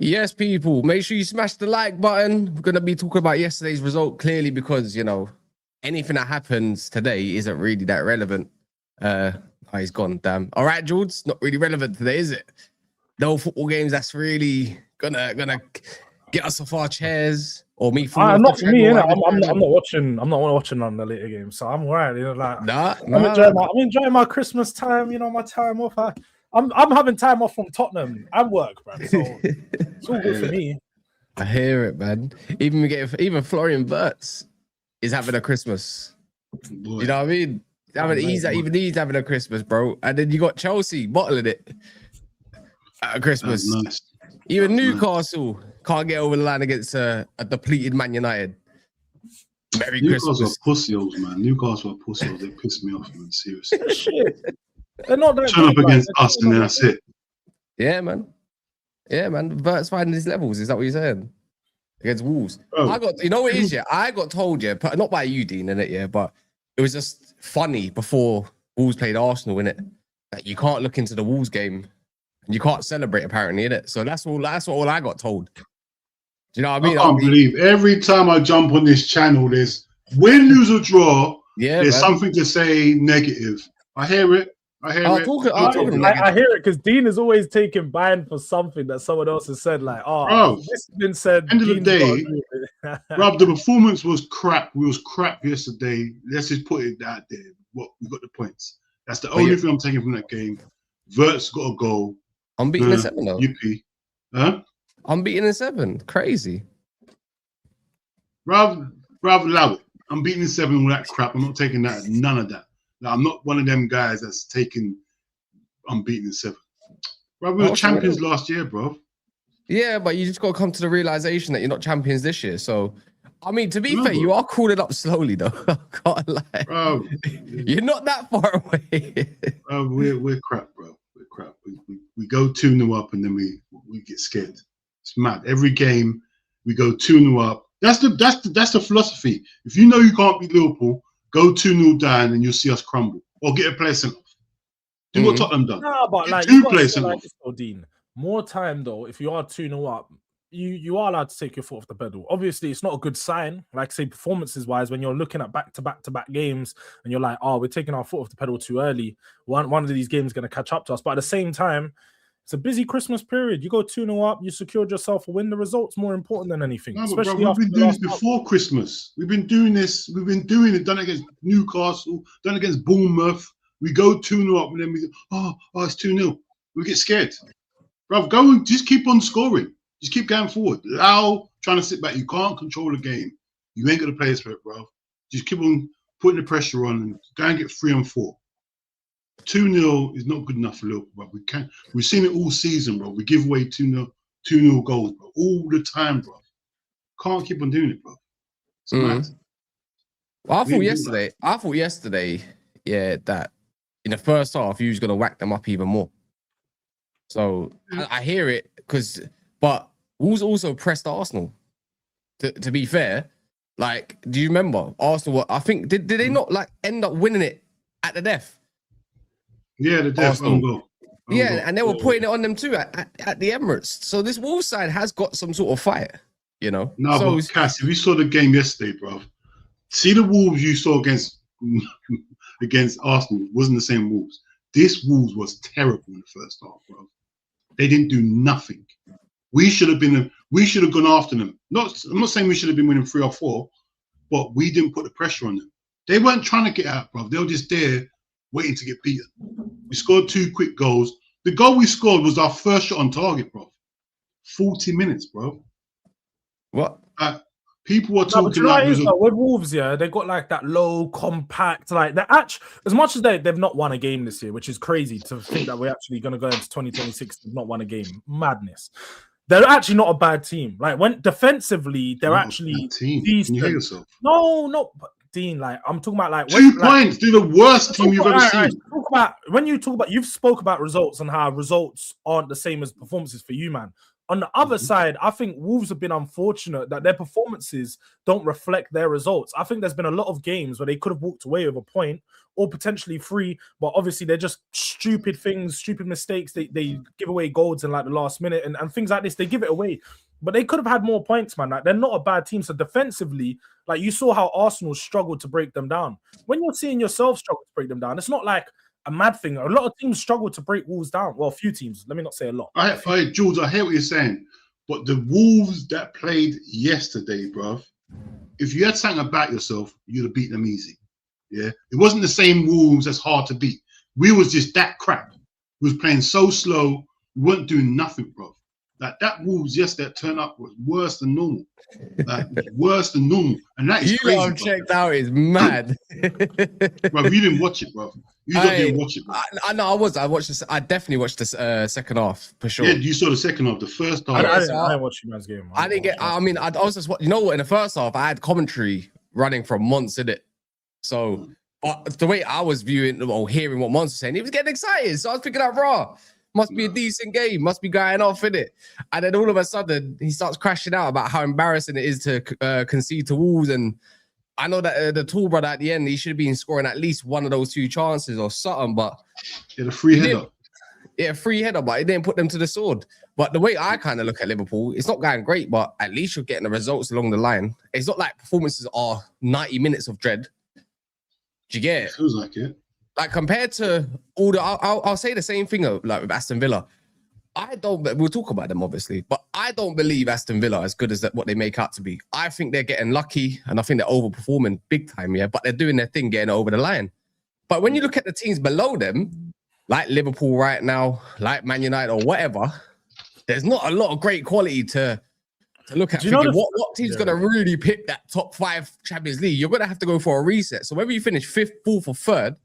Yes, people, make sure you smash the like button. We're going to be talking about yesterday's result clearly because, you know, anything that happens today isn't really that relevant. He's gone, damn. All right, George, not really relevant today, is it? No football games that's really gonna get us off our chairs or me falling not off for me, treadmill. I'm not watching on the later games, so I'm alright. You know, like I'm enjoying my Christmas time. You know, my time off. I'm having time off from Tottenham and work, man. So it's all good for me. I hear it, man. Even Florian Wirtz is having a Christmas. Boy. You know what I mean? He's having a Christmas, bro. And then you got Chelsea bottling it at Christmas. Nice. Even Newcastle can't get over the line against a depleted Man United. Merry Newcastle Christmas. are pussy-holes, man. Newcastle are pussy-holes. They piss me off, man. Seriously. Shit. They're not that Turn up against us and then that's it. Yeah, man. Yeah, man. Vert's finding his levels. Is that what you're saying? Against Wolves. Oh. You know what it is, yeah? I got told, yeah, not by you, Dean, innit, yeah, but it was just funny before Wolves played Arsenal, innit? That you can't look into the Wolves game and you can't celebrate, apparently, innit? So that's all I got told. Do you know what I mean? I can't believe every time I jump on this channel, there's win, lose, or draw. Yeah, there's something to say negative. I hear it. I hear it. I hear it because Dean is always taking ban for something that someone else has said. Like, this has been said. End of the day, bro, the performance was crap. We was crap yesterday. Let's just put it out there. We got the points. That's the only thing I'm taking from that game. Wirtz got a goal. I'm beating in 7 though. UP. Huh? I'm beating in 7. Crazy. Rather allow it. I'm beating in 7 all that crap. I'm not taking that. None of that. Now, I'm not one of them guys that's taking unbeaten in 7. Bro, we were champions last year, bro. Yeah, but you just got to come to the realization that you're not champions this year. So, I mean, to be fair, you are crawling up slowly, though. I can't lie. Bro, you're not that far away. Bro, we're crap, bro. We're crap. We go 2-0 up and then we get scared. It's mad. Every game we go 2-0 up. That's the philosophy. If you know you can't beat Liverpool, go 2-0 down and you'll see us crumble. Or get a player sent off. Do what Tottenham done. No, but get like 2 players sent off. Dean, more time though, if you are 2-0 up, you are allowed to take your foot off the pedal. Obviously, it's not a good sign, like say performances-wise, when you're looking at back-to-back games and you're like, we're taking our foot off the pedal too early. One of these games is going to catch up to us. But at the same time, it's a busy Christmas period. You go 2-0 up, you secured yourself a win. The result's more important than anything. No, especially bro, we've been doing this before Christmas. We've been doing this. We've been doing it. Done it against Newcastle. Done it against Bournemouth. We go 2-0 up, and then we go, it's 2-0. We get scared. Bro, go and just keep on scoring. Just keep going forward. Allow trying to sit back. You can't control the game. You ain't got to play for it, bro. Just keep on putting the pressure on and go and get 3 and 4. 2-0 is not good enough for Liverpool, bro. We've seen it all season, bro. We give away 2-0 goals, bro, all the time, bro. Can't keep on doing it, bro. It's mad. Well, I thought yesterday, yeah, that in the first half you was gonna whack them up even more. So I hear it but Wolves also pressed Arsenal. To be fair, like, do you remember Arsenal? I think did they not like end up winning it at the death? Yeah, the death own goal. Yeah, and they were putting it on them too at the Emirates. So this Wolves side has got some sort of fight, you know. No, but Cass, if you saw the game yesterday, bro, see the Wolves you saw against Arsenal wasn't the same Wolves. This Wolves was terrible in the first half, bro. They didn't do nothing. We should have gone after them. I'm not saying we should have been winning 3 or 4, but we didn't put the pressure on them. They weren't trying to get out, bro. They were just there waiting to get beaten. We scored 2 quick goals. The goal we scored was our first shot on target, bro. 40 minutes, bro. What? People were talking like with Wolves, yeah, they got like that low, compact, like they're as much as they've not won a game this year, which is crazy to think that we're actually going to go into 2026 and not won a game. Madness. They're actually not a bad team. Like when defensively, they're actually decent. Can you hear yourself? No, Dean. Like I'm talking about, like 2 points. They're the worst team you've ever seen. You've spoke about results and how results aren't the same as performances for you, man. On the other side, I think Wolves have been unfortunate that their performances don't reflect their results. I think there's been a lot of games where they could have walked away with a point or potentially 3, but obviously they're just stupid things, stupid mistakes. They give away goals in like the last minute and things like this. They give it away. But they could have had more points, man. Like, they're not a bad team. So defensively, like you saw how Arsenal struggled to break them down. When you're seeing yourself struggle to break them down, it's not like a mad thing. A lot of teams struggle to break Wolves down. Well, a few teams. Let me not say a lot. Jules, I hear what you're saying. But the Wolves that played yesterday, bruv, if you had something about yourself, you'd have beat them easy. Yeah? It wasn't the same Wolves that's hard to beat. We was just that crap. We was playing so slow. We weren't doing nothing, bruv. Like that Wolves yesterday turned up was worse than normal. Like worse than normal. And that is crazy. You checked out is mad. Bro, you didn't watch it, bro. You didn't watch it, bro. I know I watched this. I definitely watched this second half for sure. Yeah, you saw the second half. The first half. I didn't watch you man's game. I didn't get. I mean, I was just. You know what? In the first half, I had commentary running for months in it. So the way I was viewing or hearing what Monster was saying, he was getting excited. So I was thinking, raw. Must be a decent game. Must be going off in it. And then all of a sudden, he starts crashing out about how embarrassing it is to concede to Wolves. And I know that the tall brother at the end, he should have been scoring at least one of those 2 chances or something. But a free header. Yeah, free header, but it didn't put them to the sword. But the way I kind of look at Liverpool, it's not going great, but at least you're getting the results along the line. It's not like performances are 90 minutes of dread. Do you get it? Feels like it. Like compared to all the, I'll say the same thing like with Aston Villa. We'll talk about them obviously, but I don't believe Aston Villa as good as what they make out to be. I think they're getting lucky and I think they're overperforming big time, yeah, but they're doing their thing, getting over the line. But when you look at the teams below them, like Liverpool right now, like Man United or whatever, there's not a lot of great quality to look at. What team's going to really pick that top 5 Champions League? You're going to have to go for a reset. So whether you finish 5th, 4th or 3rd,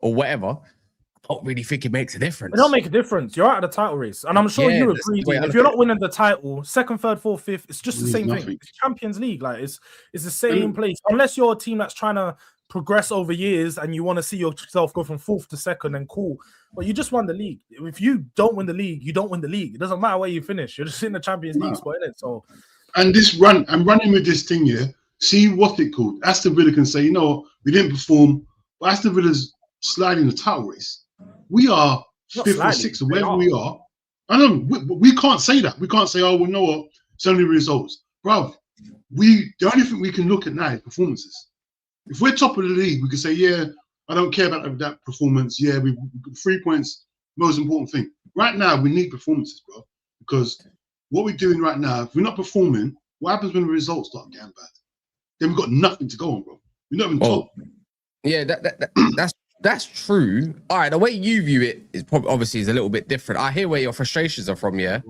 or whatever, I don't really think it makes a difference. It don't make a difference. You're out of the title race. And I'm sure you agree. If you're not winning the title, 2nd, 3rd, 4th, 5th, it's just the same thing. It's Champions League. Like it's the same place. Unless you're a team that's trying to progress over years and you want to see yourself go from 4th to 2nd, then cool. But you just won the league. If you don't win the league, you don't win the league. It doesn't matter where you finish. You're just in the Champions League spot, innit? So and this run, I'm running with this thing here. See what it called. Aston Villa can say, you know, we didn't perform, but Aston Villa's sliding the title race. We are 5th or 6th, or wherever we are. I don't. We can't say that. We can't say, oh, well, no, what? It's only results, bro. The only thing we can look at now is performances. If we're top of the league, we can say, yeah, I don't care about that performance. Yeah, we 3 points, most important thing. Right now, we need performances, bro, because what we're doing right now, if we're not performing, what happens when the results start getting bad? Then we've got nothing to go on, bro. We're not even top. Yeah, that's true. All right, the way you view it is probably obviously is a little bit different. I hear where your frustrations are from, yeah.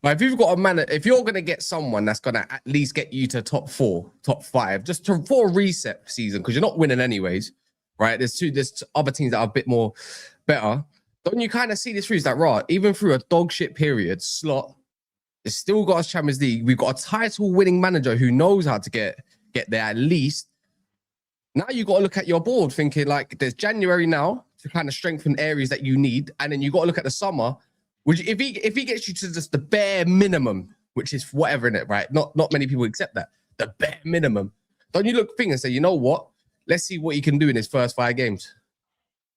But if you've got if you're gonna get someone that's gonna at least get you to top 4, top 5, just for a reset season, because you're not winning anyways, right? There's other teams that are a bit more better. Don't you kind of see this through? Is that right? Even through a dog shit period, Slot has still got us Champions League. We've got a title-winning manager who knows how to get there at least. Now you got to look at your board thinking like there's January now to kind of strengthen areas that you need. And then you got to look at the summer, which if he gets you to just the bare minimum, which is whatever in it, right? Not many people accept that. The bare minimum. Don't you look thing and say, you know what? Let's see what he can do in his first 5 games.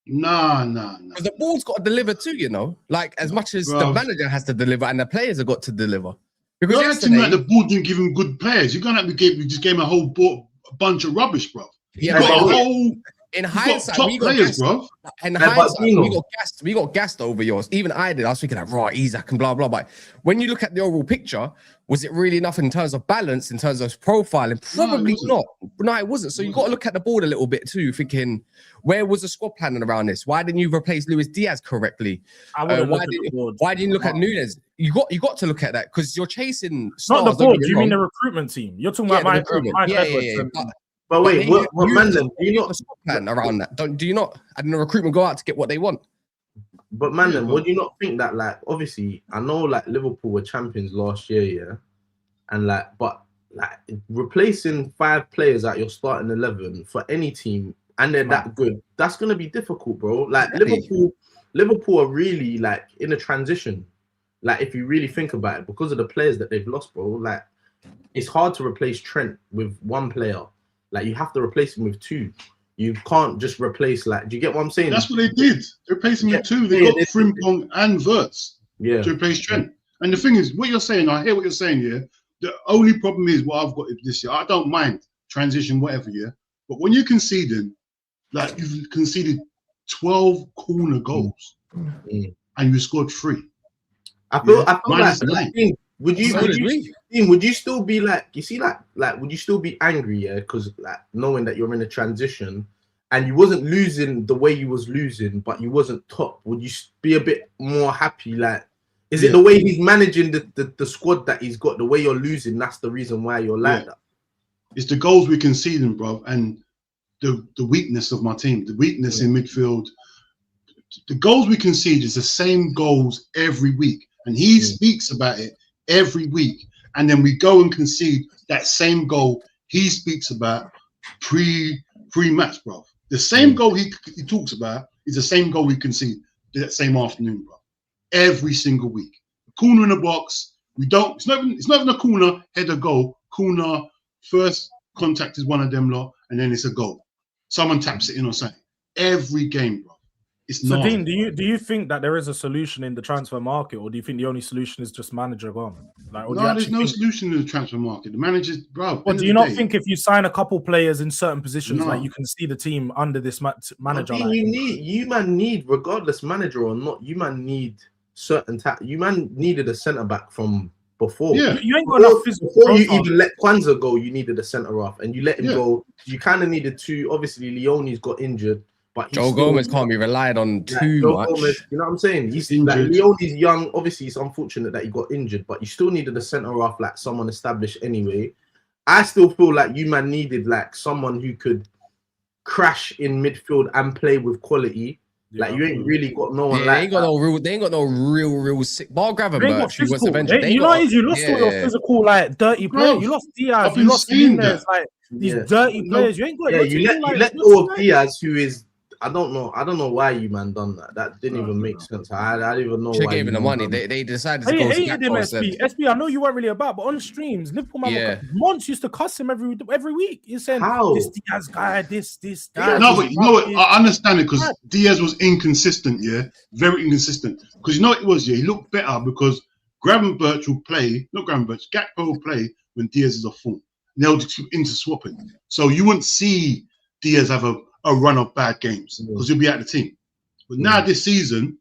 No. Because the board's got to deliver too, you know? Like as much as the manager has to deliver and the players have got to deliver. Because you're acting like the board didn't give him good players. You're going to have to just gave him a whole bunch of rubbish, bro. Yeah, in hindsight, we got gassed. In hindsight, we got gassed over yours. Even I did. I was thinking like, right, Isaac and blah, blah, blah. When you look at the overall picture, was it really enough in terms of balance, in terms of profiling? Probably not. No, it wasn't. So you got to look at the board a little bit too, thinking, where was the squad planning around this? Why didn't you replace Luis Diaz correctly? Why didn't you look at Nunes? You got to look at that because you're chasing stars. Not the board. You mean the recruitment team? You're talking about Mike Edwards. But wait, what Mandem, do you not plan around that? Do you not? And the recruitment go out to get what they want. But Mandem, would you not think that, like, obviously, I know like Liverpool were champions last year, yeah, and but replacing 5 players at your starting 11 for any team, and they're that good, that's gonna be difficult, bro. Like Liverpool are really like in a transition. like if you really think about it, because of the players that they've lost, bro, like it's hard to replace Trent with one player. Like you have to replace him with two. You can't just replace, like, do you get what I'm saying? That's what they did. They replaced him with two. They got Frimpong and Wirtz to replace Trent. And the thing is, what you're saying, I hear what you're saying here. The only problem is what I've got this year. I don't mind transition, whatever, yeah. But when you're conceding, like you've conceded 12 corner goals and you scored 3. I feel like the thing, would you still be like, you see, like would you still be angry, yeah? Because like knowing that you're in a transition and you wasn't losing the way you was losing, but you wasn't top, would you be a bit more happy? Like, is it the way he's managing the squad that he's got, the way you're losing, that's the reason why you're like that? It's the goals we're conceding, bro, and the weakness of my team, the weakness in midfield. The goals we concede is the same goals every week. And he speaks about it every week. And then we go and concede that same goal he speaks about pre-match, bro. The same goal he talks about is the same goal we concede that same afternoon, bro. Every single week. Corner in the box. We don't, it's not even a corner, header goal. Corner, first contact is one of them lot, and then it's a goal. Someone taps it in or something. Every game, bro. So Dean, do you think that there is a solution in the transfer market, or do you think the only solution is just manager gone? Like, no, there's no solution in the transfer market. The manager's, bro. Well, do you not think if you sign a couple players in certain positions, like you can see the team under this manager? Like, you need, regardless manager or not, you man need certain you man needed a centre back from before. Yeah, you ain't got enough physical. Before you even let Kwanzaa go, you needed a centre off, and you let him go. You kind of needed two. Obviously, Leone's got injured. But Joe Gomez can't be relied on too much. Gomez, you know what I'm saying? He's like, Leone's young. Obviously, it's unfortunate that he got injured, but you still needed a centre off, like someone established anyway. I still feel like you man needed like someone who could crash in midfield and play with quality. Like you ain't really got no one. They ain't got no real sick ball grabber. You lost all your physical, like dirty players. You lost Diaz. You lost Nunes. Like these dirty players. You ain't got. You let go of Diaz, who is. I don't know why you man done that. That didn't even make sense. I don't even know why. Gave him the money. They decided to go. Hated him, SB. I know you weren't really about, but on streams, Liverpool Mons used to cuss him every week. He's saying this Diaz guy, this guy. No, but you know what? I understand it because Diaz was inconsistent. Yeah, very inconsistent. Because you know what it was. Yeah, he looked better because Gravenberch will play. Not Gravenberch. Gakpo will play when Diaz is off form. They'll just keep into swapping. So you wouldn't see Diaz have a run of bad games because he'll be out of the team. But now this season,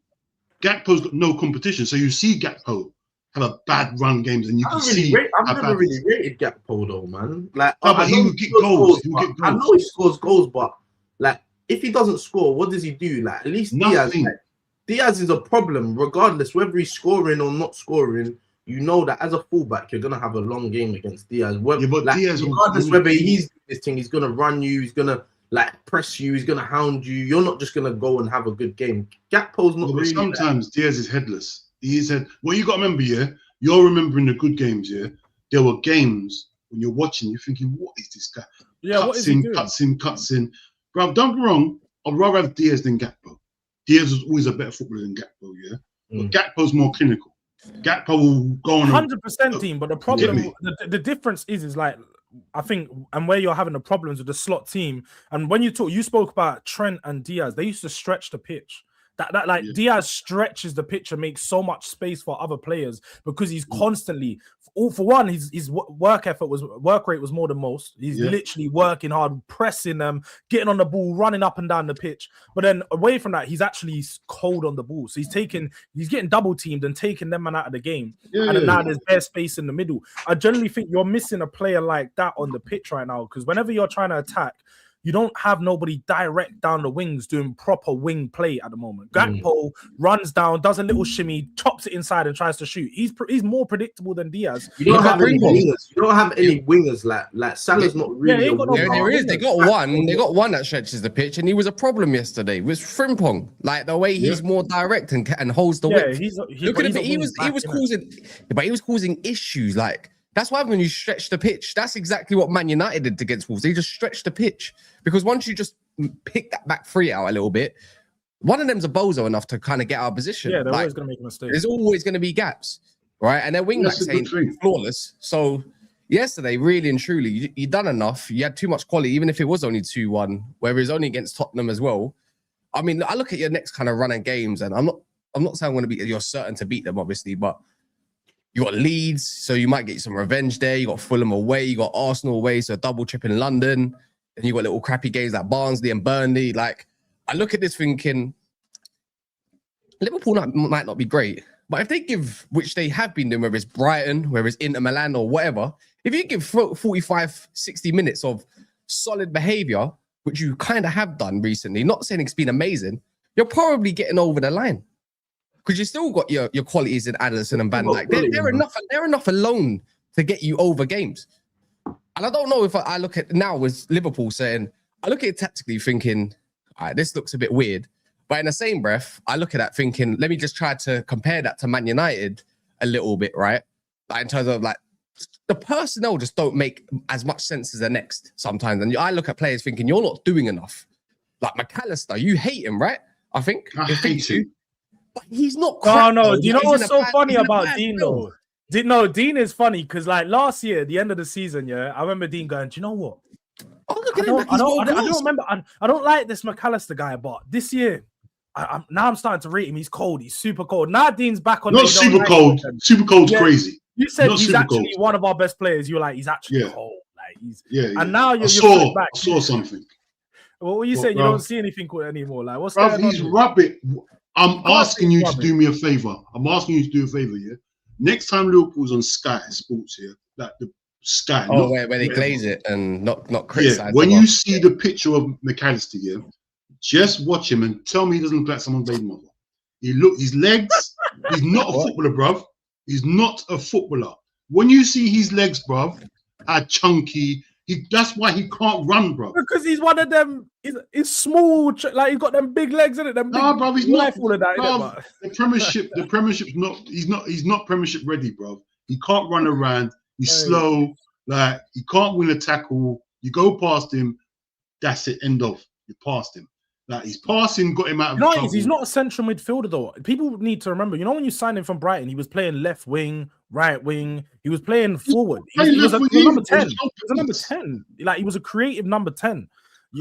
Gakpo's got no competition. So you see Gakpo have a bad run games and you can see. I've never really rated Gakpo though, man. Like, but he will get goals. I know he scores goals, but like if he doesn't score, what does he do? Like at least Diaz is a problem, regardless whether he's scoring or not scoring. You know that as a fullback, you're gonna have a long game against Diaz. Diaz, regardless whether he's this thing, he's gonna run you, he's gonna like press you, he's gonna hound you. You're not just gonna go and have a good game. Gakpo's not really. Sometimes Diaz is headless. He is head. Well, you got to remember, you're remembering the good games. There were games when you're watching, you're thinking, what is this guy? Cuts in. Bro, don't be wrong. I'd rather have Diaz than Gakpo. Diaz was always a better footballer than Gakpo, but Gakpo's more clinical. Gakpo will go on 100% team, but the problem, the difference is like I think, and where you're having the problems with the slot team, and when you spoke about Trent and Diaz, they used to stretch the pitch. Diaz stretches the pitch and makes so much space for other players because he's constantly. For one, his work rate was more than most. He's literally working hard, pressing them, getting on the ball, running up and down the pitch. But then away from that, he's actually cold on the ball. So he's getting double teamed and taking them out of the game. Now there's bare space in the middle. I generally think you're missing a player like that on the pitch right now because whenever you're trying to attack, you don't have nobody direct down the wings doing proper wing play at the moment. Gakpo runs down, does a little shimmy, chops it inside and tries to shoot. He's more predictable than Diaz. You don't have any wingers. You don't have any wingers like Salah's not really. There is. They got one. They got one that stretches the pitch, and he was a problem yesterday. It was Frimpong. Like the way he's more direct and holds the width. Look at him. He was causing issues. Like that's why when you stretch the pitch, that's exactly what Man United did against Wolves. They just stretched the pitch because once you just pick that back three out a little bit, one of them's a bozo enough to kind of get out of position. Yeah, they're like, always going to make a mistake. There's always going to be gaps, right? And their wing backs ain't flawless. So yesterday, really and truly, you done enough. You had too much quality, even if it was only 2-1, where it was only against Tottenham as well. I mean, I look at your next kind of run of games, and I'm not saying you're certain to beat them, obviously, but you got Leeds, so you might get some revenge there. You got Fulham away, you got Arsenal away, so double trip in London, and you got little crappy games like Barnsley and Burnley. Like, I look at this thinking, Liverpool might not be great, but if they give, which they have been doing, whether it's Brighton, whether it's Inter Milan or whatever, if you give 45, 60 minutes of solid behavior, which you kind of have done recently, not saying it's been amazing, you're probably getting over the line. Because you still got your qualities in Addison and Van Dijk. They're enough alone to get you over games. And I don't know if I look at now with Liverpool saying, I look at it tactically thinking, all right, this looks a bit weird. But in the same breath, I look at that thinking, let me just try to compare that to Man United a little bit, right? Like in terms of like, the personnel just don't make as much sense as the next sometimes. And I look at players thinking, you're not doing enough. Like McAllister, you hate him, right? I think. I hate him. But he's not crap. No. Do you know what's so funny about Dean, though? Dean is funny because like last year, the end of the season, yeah, I remember Dean going, do you know what? Oh, look at him. I don't remember. I don't like this McAllister guy, but this year, I'm starting to rate him. He's cold. He's super cold. Now Dean's back on. Not super cold. Super cold's crazy. You said he's actually one of our best players. You were like, he's actually cold. Like he's And now you're back. I saw something. What were you saying? You don't see anything anymore. Like what's going on? He's rubbish. I'm asking you to do me a favor. Yeah. Next time Liverpool's on Sky Sports here, like the Sky. Oh, where they glaze it and not criticize. Yeah. When you see the picture of McAllister here, just watch him and tell me he doesn't look like someone's baby mother. His legs. He's not a footballer, bruv. He's not a footballer. When you see his legs, bruv, are chunky. That's why he can't run, bro. Because he's one of them. He's small, like he's got them big legs in it. Bro, he's not. All of that, bro, the Premiership's not. He's not Premiership ready, bro. He can't run around. He's slow. Like he can't win a tackle. You go past him. That's it. End of. You passed him. Like his passing got him out of trouble. He's not a central midfielder though. People need to remember. You know when you signed him from Brighton, he was playing left wing, right wing. He was playing forward. He was a number 10. He was a number 10. Like he was a creative number 10.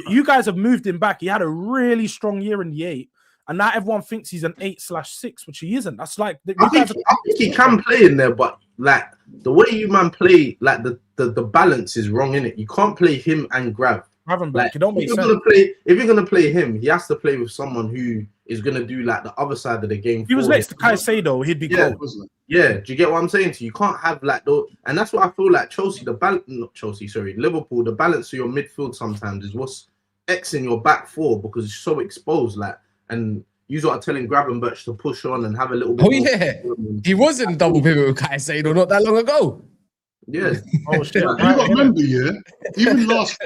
You guys have moved him back. He had a really strong year in the 8, and now everyone thinks he's an 8/6, which he isn't. That's like I think he can play in there, but like the way you man play, like the balance is wrong in it. You can't play him and Grav. Like, don't make sense. If you're gonna play him, he has to play with someone who is gonna do like the other side of the game. If he was next to Caicedo, he'd be cold. Yeah, do you get what I'm saying to you? You can't have like those, and that's what I feel like Liverpool, the balance of your midfield sometimes is what's Xing your back four because it's so exposed. Like, and you sort of telling Gravenberch to push on and have a little bit. Oh yeah, he was in double pivot with Caicedo not that long ago. Yeah. Oh shit. You got to remember, yeah. Even last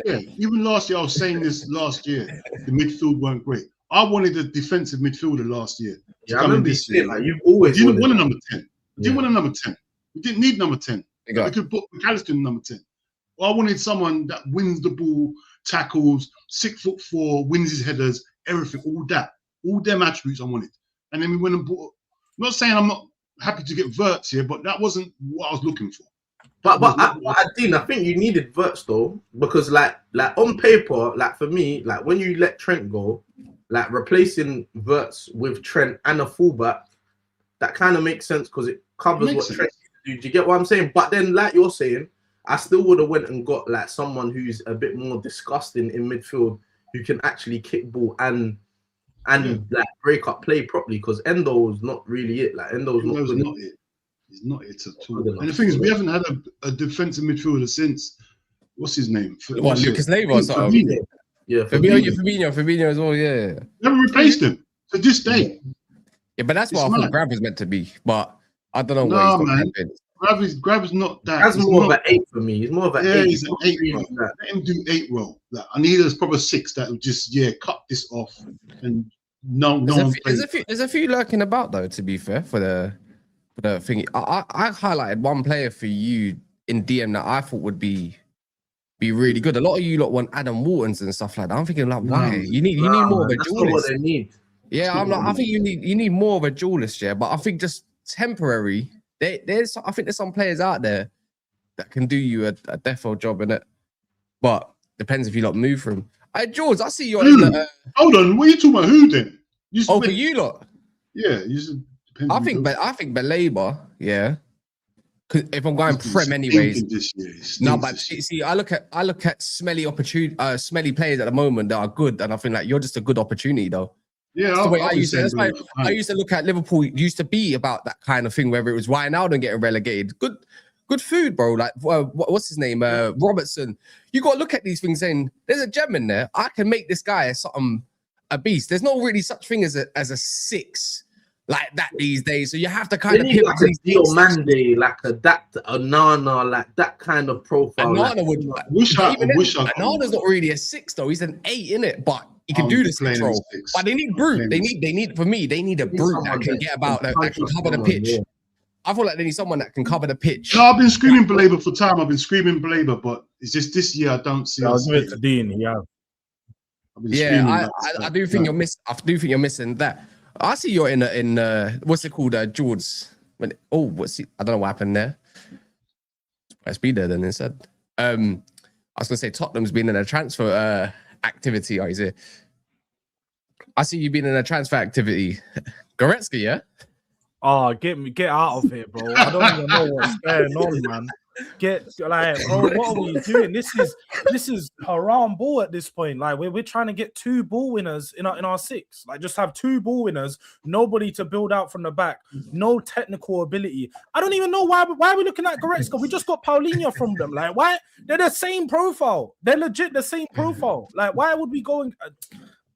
year, I was saying this last year. The midfield weren't great. I wanted a defensive midfielder last year. Yeah, I remember this year. Like you've always didn't want a number 10. You didn't want a number 10. We didn't need number 10. We could put McAllister in number 10. I wanted someone that wins the ball, tackles, 6'4", wins his headers, everything, all that. All them attributes I wanted. And then we went and bought. I'm not saying I'm not happy to get Wirtz here, but that wasn't what I was looking for. But I think you needed Wirtz though, because like on paper, like for me, like when you let Trent go, like replacing Wirtz with Trent and a fullback, that kind of makes sense because it covers what Trent do. Do you get what I'm saying? But then, like you're saying, I still would have went and got like someone who's a bit more disgusting in midfield who can actually kick ball and like break up play properly. Because Endo's not really it. Like Endo's not it. He's not it at all. And the thing is, we haven't had a defensive midfielder since what's his name? Lucas Leiva or something. Yeah, Fabinho as well. Yeah, never replaced him to this day. Yeah, but that's what I thought Grav was meant to be. But I don't know what he's got. Grav is not that. That's more of an 8 for me. He's more of an 8. He's an 8 role. Let him do 8 role. Like, I need a proper 6 that will just cut this off and there's a few lurking about though. To be fair, for the thing, I highlighted one player for you in DM that I thought would be really good. A lot of you lot want Adam Waltons and stuff like that. I'm thinking like, why? You need more of a duelist. That's not what they need. Yeah, I think you need more of a duelist, yeah. But I think just temporary. I think there's some players out there that can do you a defo job in it. But depends if you lot move for him. Hey, George, I see you're in the. Hold on, what are you talking about? Who then? For you lot. Yeah, I think Belabor, yeah. Because if I'm going Prem anyways, but see, I look at smelly players at the moment that are good, and I think like you're just a good opportunity though. Yeah, that's the way I used to. That's why I used to look at Liverpool. Used to be about that kind of thing, whether it was Rayan getting relegated. Good food, bro. Like what's his name? Robertson. You got to look at these things saying there's a gem in there. I can make this guy a beast. There's no really such thing as a 6. Like that these days, so you have to kind of like a Diomande, like a Nana, like that kind of profile. Nana would. Nana's not really a 6 though. He's an 8 in it, but he can do this control. But they need brute. They need for me. They need a brute that can get about that can cover the pitch. Yeah. I feel like they need someone that can cover the pitch. No, I've been screaming Belabor for time. I've been screaming Belabor, but it's just this year I don't see. I'll give it to Dean. Yeah. I do think you're missing that. I see you're in what's it called, George? I don't know what happened there. Let's be there then instead. I was gonna say Tottenham's been in a transfer activity. Is it? I see you been in a transfer activity. Goretzka, yeah. Oh, get out of here, bro! I don't even know what's going on, man. Bro, what are we doing? This is haram ball at this point. Like we're trying to get 2 ball winners in our 6. Like just have 2 ball winners, nobody to build out from the back, no technical ability. I don't even know why are we looking at Goretzka? We just got Paulinho from them. Like why? They're the same profile. They're legit the same profile. Like why would we go?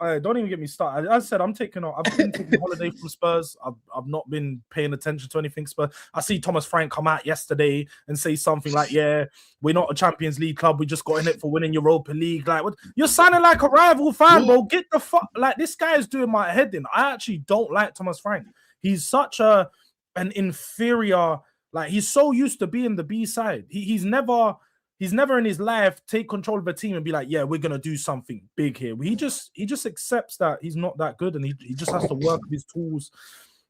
Don't even get me started. As I said, I've been taking a holiday from Spurs. I've not been paying attention to anything Spurs. I see Thomas Frank come out yesterday and say something like, "Yeah, we're not a Champions League club. We just got in it for winning Europa League." Like, what? You're sounding like a rival fan, bro. Get the fuck. Like, this guy is doing my head in. I actually don't like Thomas Frank. He's such an inferior. Like, he's so used to being the B side. He's never in his life take control of a team and be like, yeah, we're gonna do something big here. He just accepts that he's not that good, and he just has to work with his tools.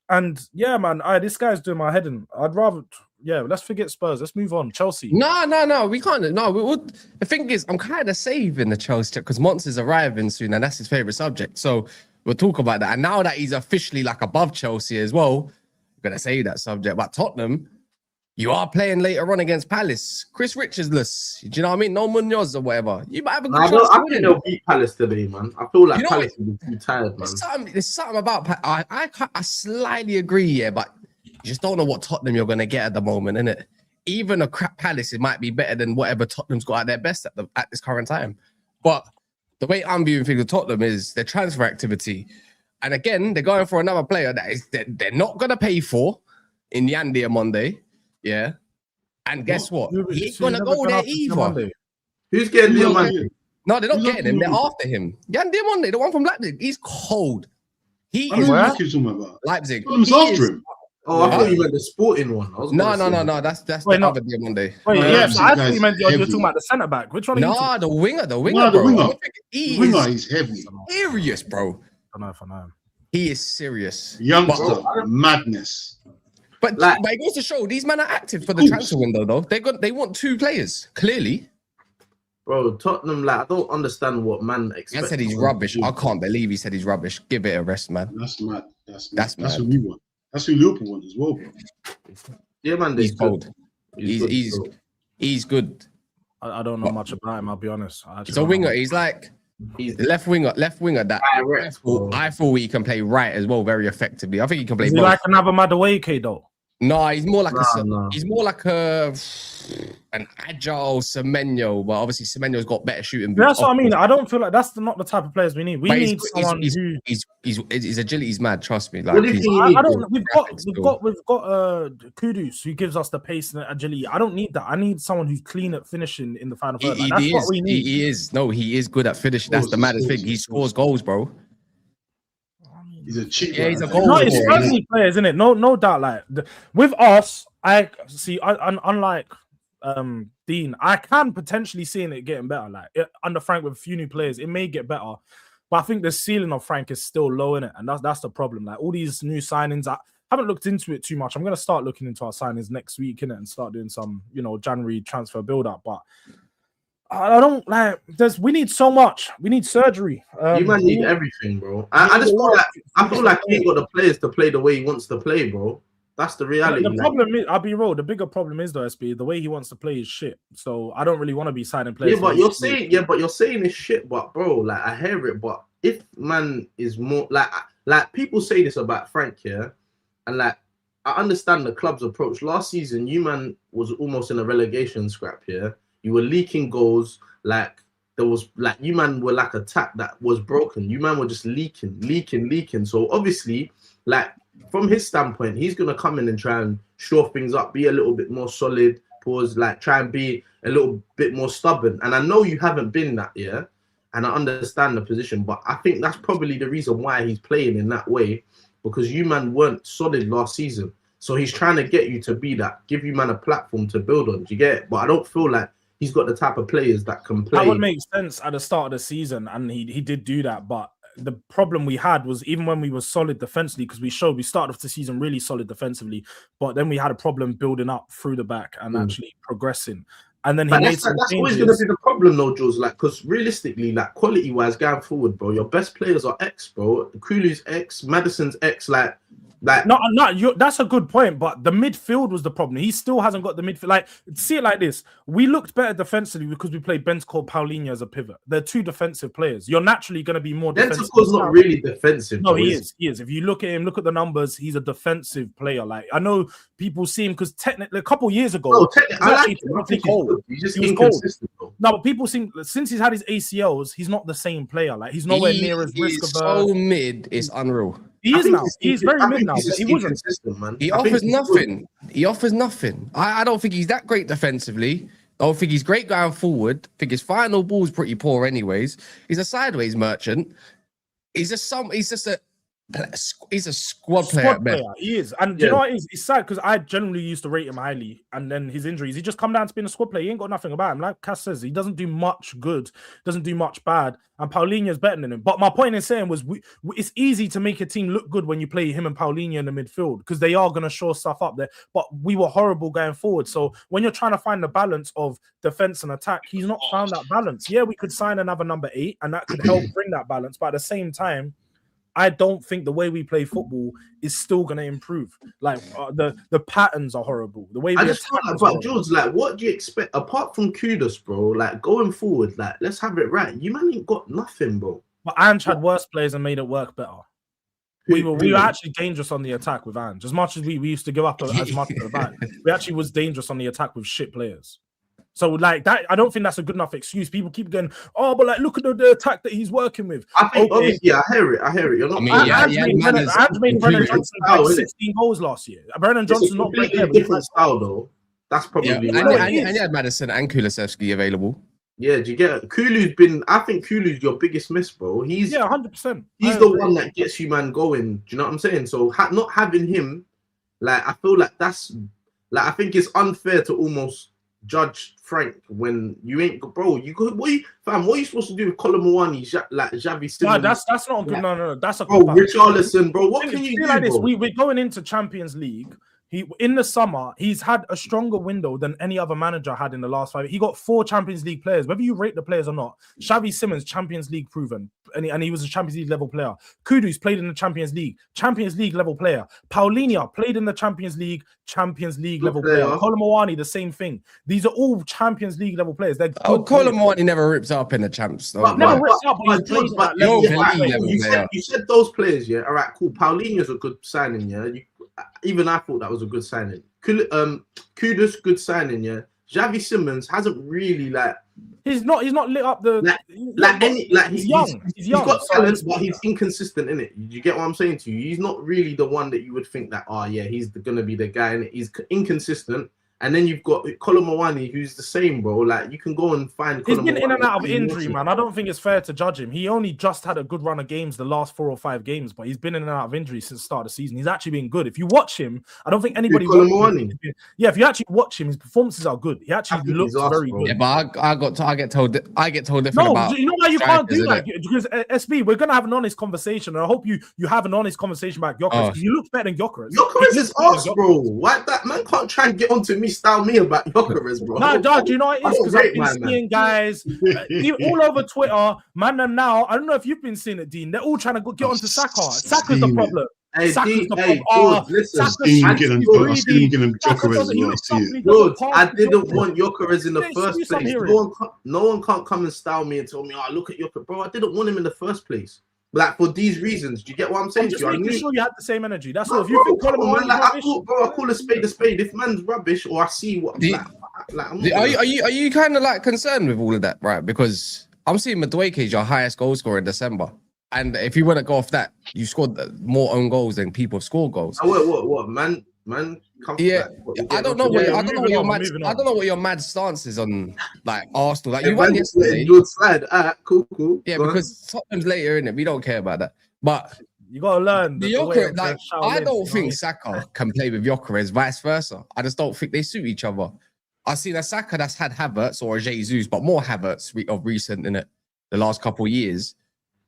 And yeah, man, this guy's doing my head in. I'd rather, let's forget Spurs. Let's move on. Chelsea. No, we can't. No, the thing is, I'm kind of saving the Chelsea because Monts is arriving soon, and that's his favorite subject. So we'll talk about that. And now that he's officially like above Chelsea as well, I'm gonna say that subject. But Tottenham, you are playing later on against Palace. Chris Richards-less. Do you know what I mean? No Munoz or whatever. You might have a good chance. I think they'll beat Palace today, man. I feel like Palace will be too tired, man. There's something about I slightly agree, yeah, but you just don't know what Tottenham you're going to get at the moment, innit? Even a crap Palace, it might be better than whatever Tottenham's got at their best at this current time. But the way I'm viewing things with Tottenham is their transfer activity. And again, they're going for another player that they're not going to pay for in Yandy on Monday. Yeah, and guess what? He ain't gonna go there either. Who's getting Diamante? No, they're not getting him. They're after him. Jan Diamante, the one from Leipzig. He's cold. He is Leipzig. He's after him. Oh, I thought you meant the sporting one. No. That's the other Diamante. Wait, yes, I thought you meant you're talking about the centre back. Which one? No, the winger. The winger. He's heavy. Serious, bro. I know. He is serious. Youngster, madness. But it goes to show these men are active for the transfer window, though. They want 2 players, clearly. Bro, Tottenham, I don't understand what man expects. I said he's rubbish. I can't believe he said he's rubbish. Give it a rest, man. That's mad. That's what we want. That's who Liverpool want as well, bro. Yeah, man. He's cold. He's good. I don't know much about him, I'll be honest. He's a winger. He's like left winger that I thought he can play right as well very effectively. I think he can play both. Like another Madueke though? No, he's more like an agile Semenyo, but obviously Semenyo's got better shooting. That's what I mean. I don't feel like that's not the type of players we need. We need someone who his agility's mad. Trust me. Like we've got Kudus who gives us the pace and agility. I don't need that. I need someone who's clean at finishing in the final third. That's what we need. He is good at finishing. That's the maddest thing. He scores goals, bro. He's a cheat. Yeah, he's a goal. No, it's friendly players, isn't it? No doubt. Like with us, I see. Unlike Dean, I can potentially see it getting better. Like under Frank with a few new players, it may get better. But I think the ceiling of Frank is still low in it, and that's the problem. Like all these new signings, I haven't looked into it too much. I'm gonna start looking into our signings next week, innit, and start doing some, January transfer build up. But I don't like. We need so much. We need surgery. You might need everything, bro. I just feel like he ain't got the players to play the way he wants to play, bro. That's the reality. The problem is, I'll be real. The bigger problem is though, SB, the way he wants to play is shit. So I don't really want to be signing players. Yeah, but you're saying it's shit. But bro, like I hear it. But if man is more like people say this about Frank here, and like I understand the club's approach. Last season, you man was almost in a relegation scrap here. You were leaking goals. Like there was like you man were like a tap that was broken. You man were just leaking. So obviously, like. From his standpoint, he's gonna come in and try and shore things up, be a little bit more solid, try and be a little bit more stubborn. And I know you haven't been that, yeah, and I understand the position, but I think that's probably the reason why he's playing in that way, because you man weren't solid last season. So he's trying to get you to be that, give you man a platform to build on. Do you get it? But I don't feel like he's got the type of players that can play. That would make sense at the start of the season, and he did do that, but the problem we had was even when we were solid defensively, because we started off the season really solid defensively, but then we had a problem building up through the back and actually progressing. And then that's always going to be the problem, though, Jules. Like, because realistically, like quality-wise, going forward, bro, your best players are X, bro. Kulu's X, Madison's X, like. That's a good point, but the midfield was the problem. He still hasn't got the midfield. Like, see it like this: we looked better defensively because we played Bentancur, Paulinho as a pivot. They're two defensive players. You're naturally going to be more defensive. Bentancur's not really defensive. No, he is. He is. If you look at him, look at the numbers. He's a defensive player. Like I know people see him because technically a couple years ago, he's just inconsistent. No, but people think since he's had his ACLs, he's not the same player. Like he's nowhere near as risk averse. So mid, it's unreal. He is now. He's very mid now. But he wasn't. Man. He offers nothing. He offers nothing. I don't think he's that great defensively. I don't think he's great going forward. I think his final ball's pretty poor anyways. He's a sideways merchant. He's a squad player. He is. And you know what it is? It's sad because I generally used to rate him highly. And then his injuries, he just come down to being a squad player. He ain't got nothing about him. Like Cass says, he doesn't do much good, doesn't do much bad. And Paulinho's better than him. But my point in saying was it's easy to make a team look good when you play him and Paulinho in the midfield because they are going to shore stuff up there. But we were horrible going forward. So when you're trying to find the balance of defense and attack, he's not found that balance. Yeah, we could sign another number 8 and that could help bring that balance. But at the same time, I don't think the way we play football is still going to improve. Like the patterns are horrible. The way we but George, like, what do you expect apart from Kudus, bro? Like going forward, like let's have it right. You man ain't got nothing, bro. But Ange had worse players and made it work better. We were actually dangerous on the attack with Ange. As much as we used to give up as much at the back, we actually was dangerous on the attack with shit players. So like that, I don't think that's a good enough excuse. People keep going, oh, but like look at the attack that he's working with. I think obviously, I hear it. You're not. Ange made Brennan Johnson like 16 goals last year. Brennan Johnson's not great there, different style though. That's probably. And you had Madison and Kulusevski available. Yeah, do you get it? Kulu's been. I think Kulu's your biggest miss, bro. He's 100%. He's the one that gets you man going. Do you know what I'm saying? So not having him, like I feel like that's like I think it's unfair to almost judge Frank when you ain't, bro. What are you supposed to do with Colomwani, like Xavi Simons? No, that's not good. No. That's a bro. Richarlison, bro. What can you do? Like this? We're going into Champions League. In the summer, he's had a stronger window than any other manager had in the last 5. He got 4 Champions League players. Whether you rate the players or not, Xavi Simons, Champions League proven, and he was a Champions League level player. Kudus played in the Champions League level player. Paulinho played in the Champions League level player. Colomwani, the same thing. These are all Champions League level players. They're Colomwani never rips up in the champs. Though. You said those players, yeah. All right, cool. Paulinho's a good signing, yeah. Even I thought that was a good signing. Kudus, good signing, yeah. Xavi Simons hasn't really like. He's not lit up the. He's young. He's got talent, but he's inconsistent in it. You get what I'm saying to you? He's not really the one that you would think that. Oh yeah, he's gonna be the guy, and he's inconsistent. And then you've got Colomwani, who's the same, bro. Like, you can go and find. He's been in and out of injury, man. I don't think it's fair to judge him. He only just had a good run of games the last 4 or 5 games, but he's been in and out of injury since the start of the season. He's actually been good. If you watch him, I don't think anybody. Yeah, if you actually watch him, his performances are good. He actually looks very good. Yeah, but I get told different about. You know why you can't do that? Because SB, we're gonna have an honest conversation, and I hope you have an honest conversation about Gyokeres, because you look better than Gyokeres. Gyokeres is us, bro. Why that man can't try and get onto me, style me about Gyokeres, bro? No, Judge, you know what it is? Because I've been seeing guys all over Twitter, man, and now, I don't know if you've been seeing it, Dean, they're all trying to get onto Saka. Saka's the problem. Hey, Saka's the problem. Listen, I didn't want Gyokeres in the first place. No one can't come and style me and tell me, oh, look at Gyokeres. Bro, I didn't want him in the first place. Like, for these reasons. Do you get what I'm saying? I'm just making sure you had the same energy. That's all. If you think Colin I call a spade a spade. If man's rubbish, or I see what... Are you kind of like concerned with all of that, right? Because I'm seeing Madueke your highest goal scorer in December. And if you want to go off that, you scored more own goals than people have scored goals. What, man? Yeah, I don't know what your mad stance is on like Arsenal. Like you won yesterday. Cool. Yeah, because Tottenham's later in it. We don't care about that. But you gotta learn. I don't think Saka can play with Gyokeres, vice versa. I just don't think they suit each other. I've seen a Saka that's had Havertz or a Jesus, but more Havertz of recent in it the last couple of years.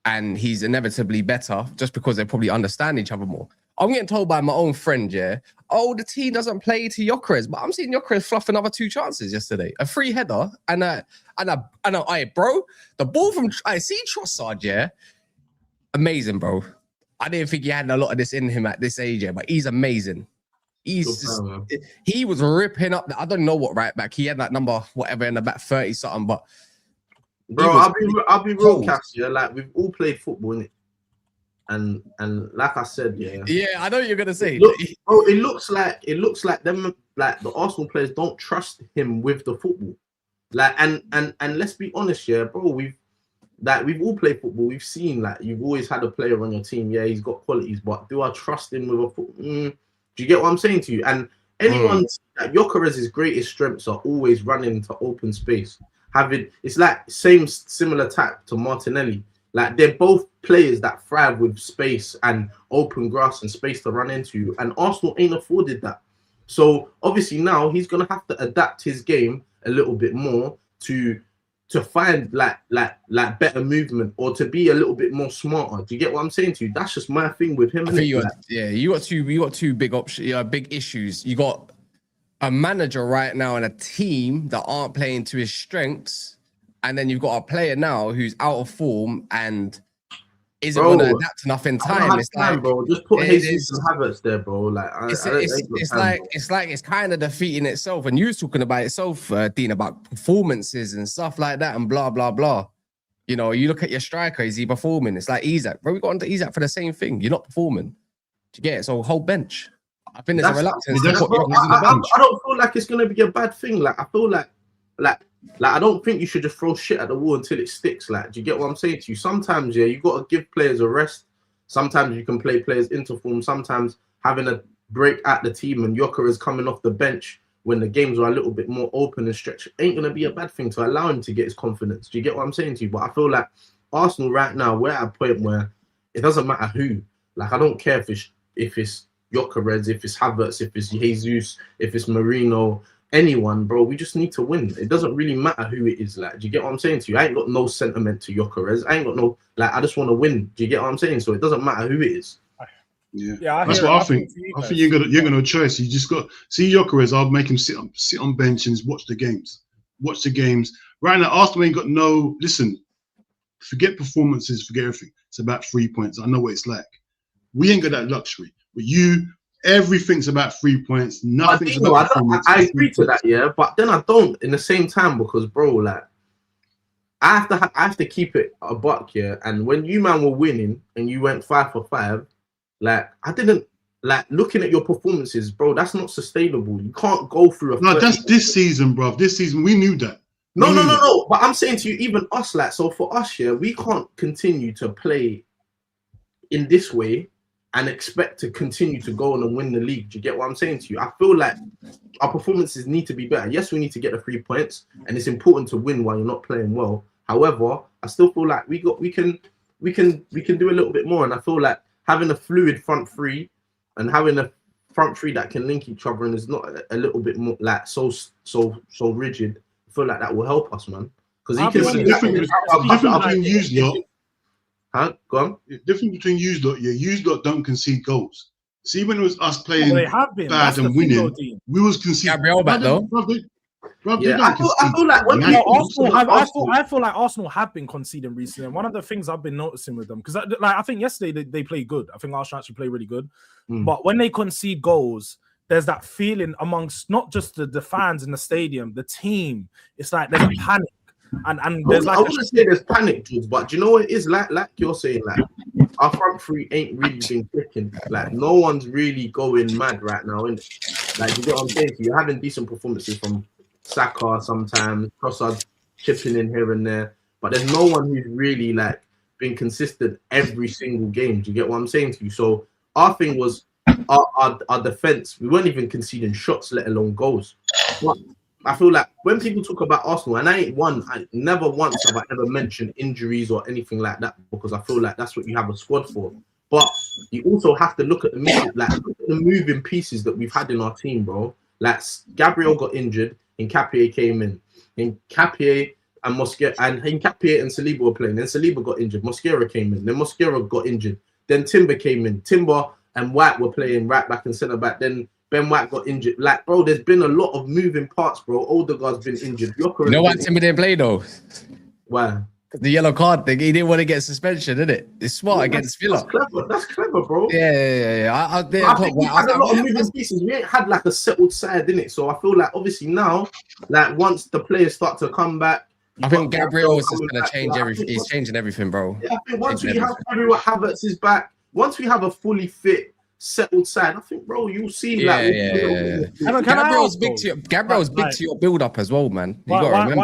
And he's inevitably better just because they probably understand each other more. I'm getting told by my own friend, the team doesn't play to Gyokeres, but I'm seeing Gyokeres fluff another 2 chances yesterday. A free header and bro, the ball from Trossard, amazing, bro. I didn't think he had a lot of this in him at this age, but he's amazing. He was ripping up. I don't know what right back. He had that number, whatever, in the back 30 something, but. Bro, I'll be real, Cass. Like, we've all played football, innit? And like I said, I know what you're gonna say. It looks like them, like the Arsenal players don't trust him with the football. Like, and let's be honest, bro. We've all played football. We've seen, like, you've always had a player on your team. Yeah, he's got qualities, but do I trust him with a football? Do you get what I'm saying to you? And anyone's Gyokeres' greatest strengths are always running to open space. It's like similar type to Martinelli. Like, they're both players that thrive with space and open grass and space to run into, and Arsenal ain't afforded that. So obviously now he's gonna have to adapt his game a little bit more to find like better movement, or to be a little bit more smarter. Do you get what I'm saying to you? That's just my thing with him. I think you got two big options, big issues. You got a manager right now and a team that aren't playing to his strengths, and then you've got a player now who's out of form and isn't going to adapt enough in time. It's like, bro, just put Jesus and Havertz there, bro. Like, it's kind of defeating itself. And you was talking about itself, Dean, about performances and stuff like that, and blah blah blah. You know, you look at your striker, is he performing? It's like Isak, bro. We got onto Isak for the same thing. You're not performing. Do you get it? So whole bench. I think there's a reluctance. I don't feel like it's gonna be a bad thing. Like, I feel like I don't think you should just throw shit at the wall until it sticks. Like, do you get what I'm saying to you? Sometimes, you got to give players a rest. Sometimes you can play players into form. Sometimes having a break at the team and Gyokeres coming off the bench when the games are a little bit more open and stretched ain't gonna be a bad thing to allow him to get his confidence. Do you get what I'm saying to you? But I feel like Arsenal right now, we're at a point where it doesn't matter who. Like, I don't care if it's Gyokeres, if it's Havertz, if it's Jesus, if it's Marino, anyone, bro. We just need to win. It doesn't really matter who it is. Like, do you get what I'm saying to you? I ain't got no sentiment to Gyokeres. I ain't got no, I just want to win. Do you get what I'm saying? So it doesn't matter who it is. Yeah, that's what I think. I think you ain't got no choice. You just got see Gyokeres. I'll make him sit on bench and watch the games. Right now, Arsenal ain't got no. Listen, forget performances, forget everything. It's about 3 points. I know what it's like. We ain't got that luxury. But everything's about 3 points. Nothing's about performance. I agree to that, but then I don't in the same time, because, bro, like, I have to keep it a buck, and when you man were winning and you went 5 for 5, like, I didn't like looking at your performances, bro. That's not sustainable. You can't go through No, that's this season, bro. This season we knew that. No. But I'm saying to you, even us, like, so for us, we can't continue to play in this way and expect to continue to go on and win the league. Do you get what I'm saying to you? I feel like our performances need to be better. Yes, we need to get the 3 points, and it's important to win while you're not playing well. However, I still feel like we can do a little bit more, and I feel like having a fluid front three and having a front three that can link each other and is not a little bit more like so rigid. I feel like that will help us, man. Because he can see different between you lot. Huh? Go on. Different between you lot. Yeah, you lot don't concede goals. See, when it was us playing they have been. bad and winning, we was conceding. Gabriel back though. Yeah, I feel like when I feel like Arsenal have been conceding recently. And one of the things I've been noticing with them, because I think yesterday they played good. I think Arsenal actually played really good. But when they concede goals, there's that feeling amongst not just the fans in the stadium, the team. It's like there's a panic. And there's like I wouldn't say there's panic, Jules, but do you know what it is? Like you're saying, like our front three ain't really been clicking. Like no one's really going mad right now, and like you get what I'm saying. You're having decent performances from Saka sometimes, Trossard chipping in here and there, but there's no one who's really like been consistent every single game. Do you get what I'm saying to you? So our thing was our defense. We weren't even conceding shots, let alone goals. But I feel like when people talk about Arsenal, and I never once have I ever mentioned injuries or anything like that, because I feel like that's what you have a squad for. But you also have to look at the moving pieces that we've had in our team, bro. Like Gabriel got injured, Nketiah came in, Nketiah and Mosquera, and Nketiah and Saliba were playing. Then Saliba got injured, Mosquera came in, then Mosquera got injured, then Timber came in, Timber and White were playing right back and centre back. Then Ben White got injured. Like, bro, there's been a lot of moving parts, bro. Odegaard's been injured. You know why Timber didn't play though? Why? The yellow card thing. He didn't want to get suspension, did it? It's smart against Villa. That's clever, bro. Yeah. I think we had a lot of moving pieces. We ain't had like a settled side, innit? So I feel like obviously now, like once the players start to come back, I think Gabriel is just going to change everything. He's changing everything, bro. Yeah, I think once we have Gabriel Havertz is back, once we have a fully fit, settled side, I think, bro, you'll see. Gabriel's big to your build up as well, man. You gotta remember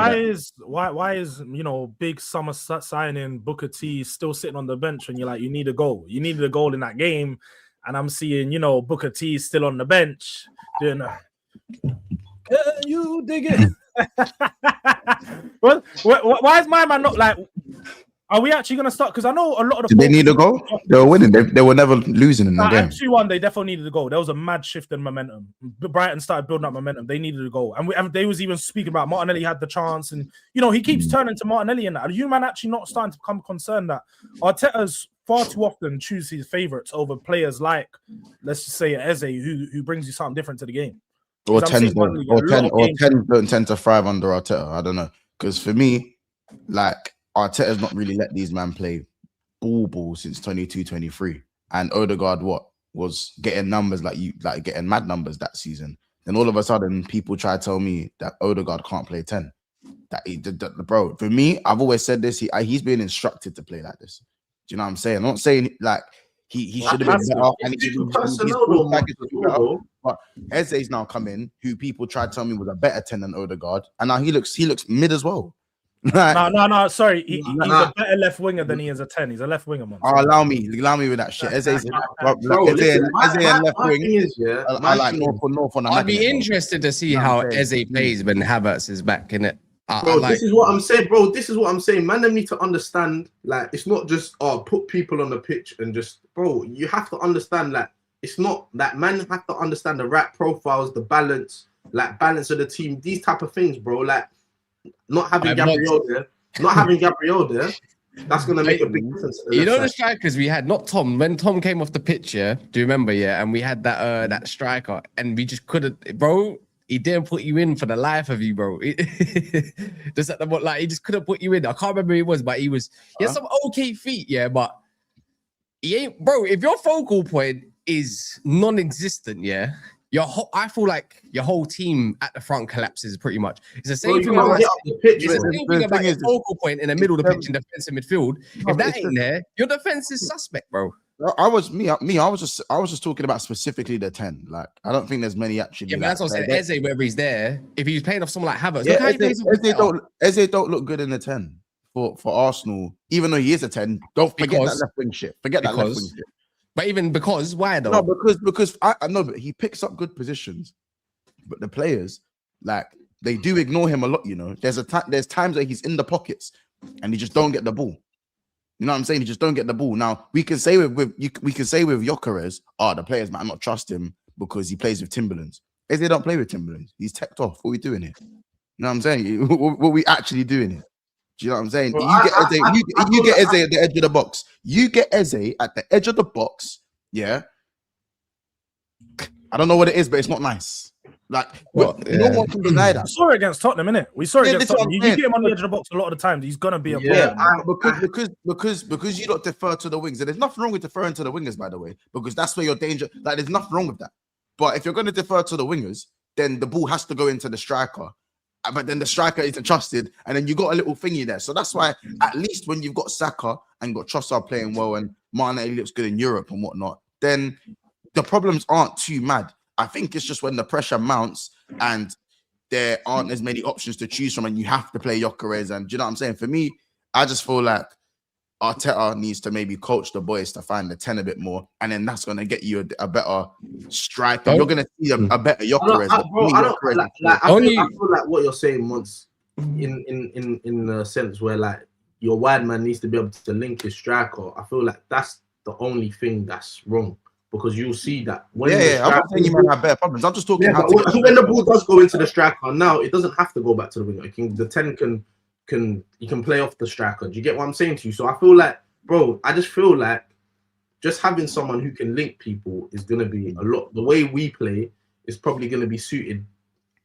why is big summer signing Booker T still sitting on the bench when you're like, you need a goal? You needed a goal in that game, and I'm seeing Booker T still on the bench doing can you dig it? Why is my man not like? Are we actually going to start? Because I know a lot of the. Did they need a goal? They were winning. They were never losing in the game. 2-1, they definitely needed a goal. There was a mad shift in momentum. Brighton started building up momentum. They needed a goal. And they was even speaking about Martinelli had the chance. And, he keeps turning to Martinelli and that. Are you, man, actually not starting to become concerned that Arteta's far too often chooses his favourites over players like, let's just say, Eze, who brings you something different to the game? Or 10 don't tend to thrive under Arteta. I don't know. Because for me, like, Arteta's not really let these men play ball since 22-23, and Odegaard was getting numbers like getting mad numbers that season. Then all of a sudden, people try to tell me that Odegaard can't play 10. Bro, for me, I've always said this. He's been instructed to play like this. Do you know what I'm saying? I'm not saying like he should have been better, and he should but Eze's now come in, who people tried to tell me was a better 10 than Odegaard, and now he looks mid as well. No. Sorry, he's a better left winger than he is a 10. He's a left winger, man. Allow me with that shit. Eze and left wing. I like North on. I'd be interested to see how Eze plays when Havertz is back in it. This is what I'm saying, bro. This is what I'm saying. Man, they need to understand. Like, it's not just put people on the pitch and just, bro. You have to understand that it's not that. Man have to understand the right profiles, the balance of the team. These type of things, bro. Like. Not having Gabriel there, that's going to make a big difference. The strikers we had, not Tom. When Tom came off the pitch, do you remember? Yeah, and we had that striker, and we just couldn't, bro. He didn't put you in for the life of you, bro. Just at the he just couldn't put you in. I can't remember who he was, but he had some okay feet, but he ain't, bro. If your focal point is non-existent, I feel like your whole team at the front collapses pretty much. It's the same thing about your focal point in the middle of the pitch in defensive midfield. If that ain't there, your defense is suspect, bro. I was just talking about specifically the 10. Like, I don't think there's many actually. Yeah, but that's what I said. Eze, whether he's there, if he's playing off someone like Havertz, Eze don't look good in the 10 for Arsenal, even though he is a 10. Don't forget that left wing shit. But even because why though? No, because I know, but he picks up good positions. But the players, like, they do ignore him a lot. You know, there's times where he's in the pockets and he just don't get the ball. You know what I'm saying? He just don't get the ball. Now we can say with Gyokeres, the players might not trust him because he plays with Timberlands. If they don't play with Timberlands, he's teched off. What are we doing here? You know what I'm saying? What are we actually doing here? Do you know what I'm saying? Well, you get Eze at the edge of the box. You get Eze at the edge of the box. Yeah. I don't know what it is, but it's not nice. Like, no one can deny that. We saw it against Tottenham, innit? We saw it against Tottenham. You get him on the edge of the box a lot of the time. He's gonna be a problem. Because you don't defer to the wings, and there's nothing wrong with deferring to the wingers, by the way, because that's where your danger. Like, there's nothing wrong with that. But if you're going to defer to the wingers, then the ball has to go into the striker. But then the striker isn't trusted, and then you got a little thingy there. So that's why, at least when you've got Saka and got Trossard playing well, and Mane looks good in Europe and whatnot, then the problems aren't too mad. I think it's just when the pressure mounts and there aren't as many options to choose from, and you have to play Gyokeres. And do you know what I'm saying? For me, I just feel like Arteta needs to maybe coach the boys to find the 10 a bit more, and then that's going to get you a better striker. You're going to see a better Gyokeres. I feel like what you're saying once in the sense where, like, your wide man needs to be able to link his striker. I feel like that's the only thing that's wrong. Because you'll see that when I'm not saying you might have better problems. I'm just talking when the ball does go into the striker, now it doesn't have to go back to the winger. The 10 can play off the striker. Do you get what I'm saying to you? So I feel like, bro, I just feel like just having someone who can link people is gonna be a lot. The way we play is probably gonna be suited.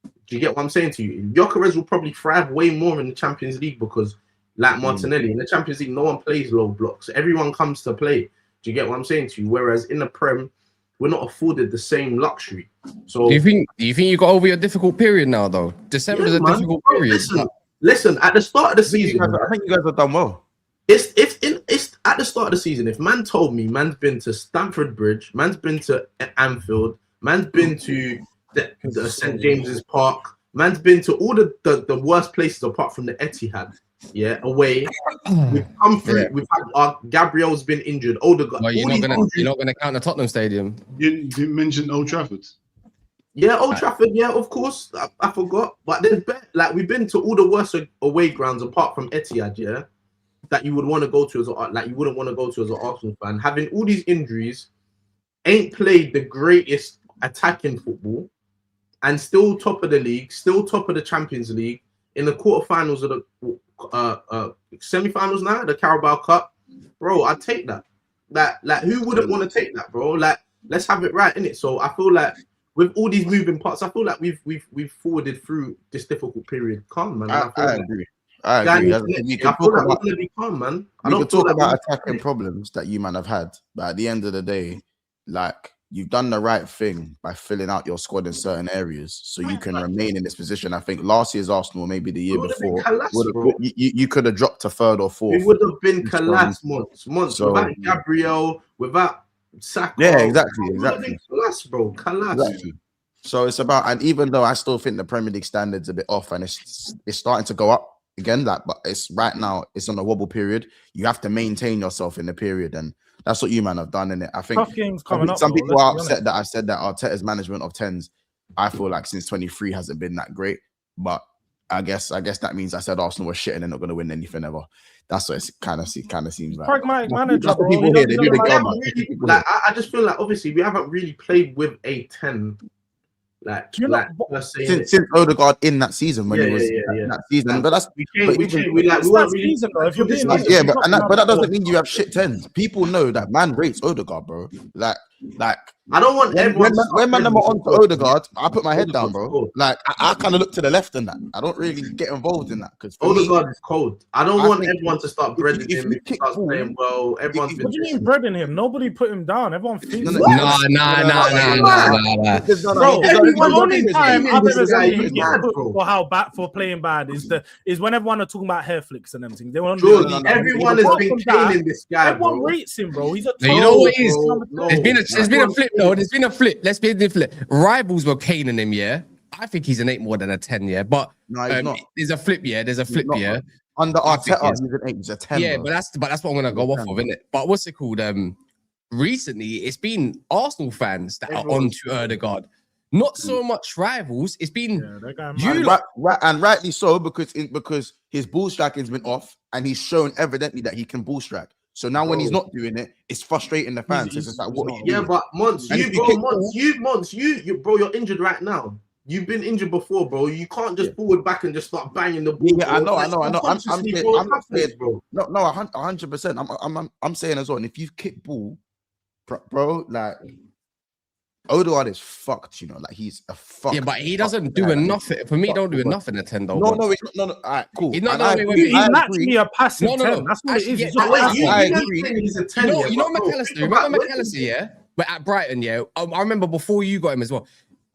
Do you get what I'm saying to you? Gyokeres will probably thrive way more in the Champions League because, like Martinelli, in the Champions League, no one plays low blocks. Everyone comes to play. Do you get what I'm saying to you? Whereas in the Prem, we're not afforded the same luxury. So do you think you got over your difficult period now, though? December is a difficult period. Listen, at the start of the season, I think you guys have done well. It's at the start of the season. If man told me man's been to Stamford Bridge, man's been to Anfield, man's been to the St James's Park, man's been to all the worst places apart from the Etihad. Yeah, away. We've come through. Yeah. We've had Gabriel's been injured. Odegaard. Well, you're not gonna count the Tottenham Stadium. You didn't mention Old Trafford. Yeah, Old Trafford. Yeah, of course. I forgot. But there's like we've been to all the worst away grounds apart from Etihad. Yeah, that you would want to go to you wouldn't want to go to as an Arsenal fan. Having all these injuries, ain't played the greatest attacking football, and still top of the league, still top of the Champions League, in the quarterfinals of the semi-finals now, the Carabao Cup, bro. I'd take that. Like, who wouldn't want to take that, bro? Like, let's have it right, innit? So I feel like with all these moving parts, I feel like we've forwarded through this difficult period. Calm, man. I agree. I agree. We can talk about attacking problems that you man have had, but at the end of the day, like, you've done the right thing by filling out your squad in certain areas so you can remain in this position. I think last year's Arsenal, maybe the year before, you could have dropped to third or fourth. It would have been collapsed months without Gabriel, without Saka. Yeah, exactly. Collapsed, bro. Collapsed. Exactly. So it's about, and even though I still think the Premier League standard's a bit off and it's starting to go up again, but it's right now, it's on a wobble period. You have to maintain yourself in the period, and that's what you man have done, innit? I think some people are upset that I said that Arteta's management of 10s, I feel like since 23 hasn't been that great. But I guess that means I said Arsenal were shit and they're not going to win anything ever. That's what it kind of seems like. Pragmatic manager. People here, they do the I just feel like obviously we haven't really played with a 10. Since Odegaard in that season when he was in that season, but that's we weren't really season though. If you're being yeah, but that doesn't mean you have shit 10s. People know that man rates Odegaard, bro. Like I don't want everyone. When man number on to Odegaard, I put my head down, bro. Like I kind of look to the left in that. I don't really get involved in that because Odegaard is cold. I don't want everyone to start breading him if he starts playing well. Everyone's what do you mean breading him? Nobody put him down. Everyone thinks nah. Bro, the only time I've ever seen him get put for playing bad is when everyone are talking about hair flicks and everything. They want everyone has been caning this guy. Everyone rates him, bro. He's a you know what it is? There's been a flip though. There's been a flip. Let's be the flip. Rivals were caning him, yeah. I think he's an 8 more than a 10, yeah. But there's a flip, yeah. There's a flip, yeah. Under Arteta, he's an 8, he's a 10. Yeah, bro. but that's what I'm gonna go off of, isn't it? But what's it called? recently it's been Arsenal fans that are onto Odegaard. Not so much rivals. It's been and rightly so because his ball striking has been off, and he's shown evidently that he can ball strike. So now when he's not doing it, it's frustrating the fans. It's like, what are you doing? But Monts, bro, you're injured right now. You've been injured before, bro. You can't just forward back and just start banging the ball. Yeah, I know. I'm saying, no, 100%. I'm saying as well. And if you kick ball, bro, like Odegaard is fucked. You know, like he's a fuck. Yeah, but he doesn't do enough. For me, don't do enough in the 10 though. No. All right, cool. He's naturally a passive 10. That's what it is. I agree. He's a 10. You know McAllister. Remember McAllister? Yeah, but at Brighton, yeah. I remember before you got him as well.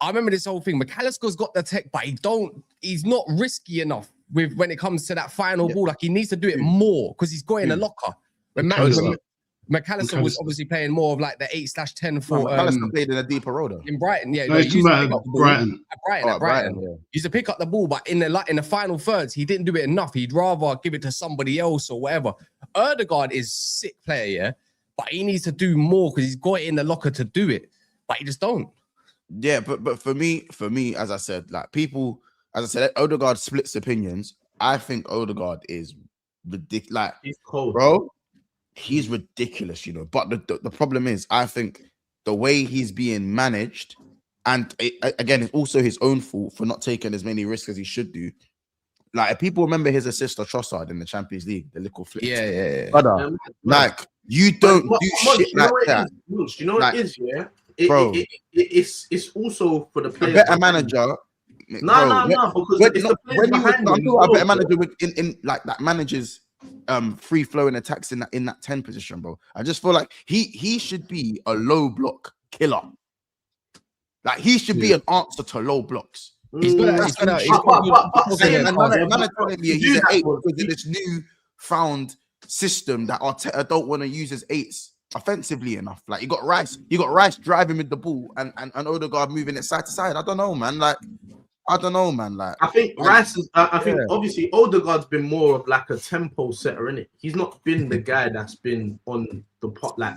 I remember this whole thing. McAllister's got the tech, but he's not risky enough when it comes to that final ball. Like he needs to do it more because he's got in a locker. When McAllister was obviously playing more of like the 8/10 for. McAllister played in a deeper role though. In Brighton, yeah. No, he used to pick up the ball. Brighton. At Brighton. Yeah. He used to pick up the ball, but in the final thirds, he didn't do it enough. He'd rather give it to somebody else or whatever. Odegaard is a sick player, yeah, but he needs to do more because he's got it in the locker to do it, but he just don't. Yeah, but for me, as I said, like people, as I said, Odegaard splits opinions. I think Odegaard is ridiculous. Like, he's cold, bro. He's ridiculous, you know. But the problem is, I think the way he's being managed, and again, it's also his own fault for not taking as many risks as he should do. Like, people remember his assist to Trossard in the Champions League, the little flip. Yeah. Brother, like, you don't do shit like that. You know what it is, yeah? It's also for the players. A better manager. No, because it's the players behind him. I'm talking about a better manager in like that manages free flowing attacks in that 10 position, bro. I just feel like he should be a low block killer. Like he should be an answer to low blocks. He's an 8 because of this new found system that Arteta don't want to use as 8s offensively enough. Like you got Rice driving with the ball and Odegaard moving it side to side. I don't know, man. Like I think Rice is. I think obviously Odegaard's been more of like a tempo setter, innit? He's not been the guy that's been on the pot, like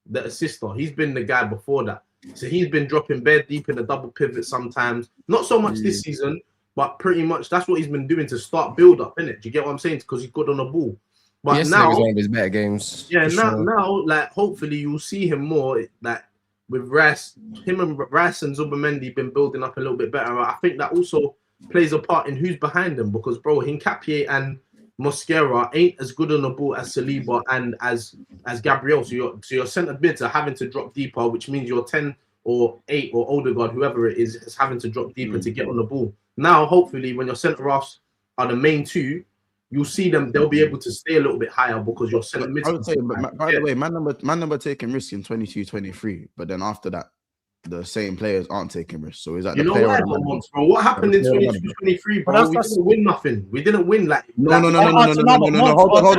the assister. He's been the guy before that. So he's been dropping bare deep in the double pivot sometimes. Not so much this season, but pretty much that's what he's been doing to start build up, innit? Do you get what I'm saying? Because he's good on the ball. But yesterday now was one of his better games. Yeah, now, like hopefully you'll see him more. Like with Rice, him and Rice and Zubimendi been building up a little bit better. I think that also plays a part in who's behind them because, bro, Hincapié and Mosquera ain't as good on the ball as Saliba and as Gabriel. So your centre mids are having to drop deeper, which means your 10 or 8 or Odegaard, whoever it is having to drop deeper to get on the ball. Now, hopefully, when your centre halves are the main two, you'll see them. They'll be able to stay a little bit higher because your centre mids. I would say, by the way, man number taking risks in 22-23, but then after that, the same players aren't taking risks. So is that bro? What happened in 22-23, bro? We didn't win nothing. We didn't win No. Hold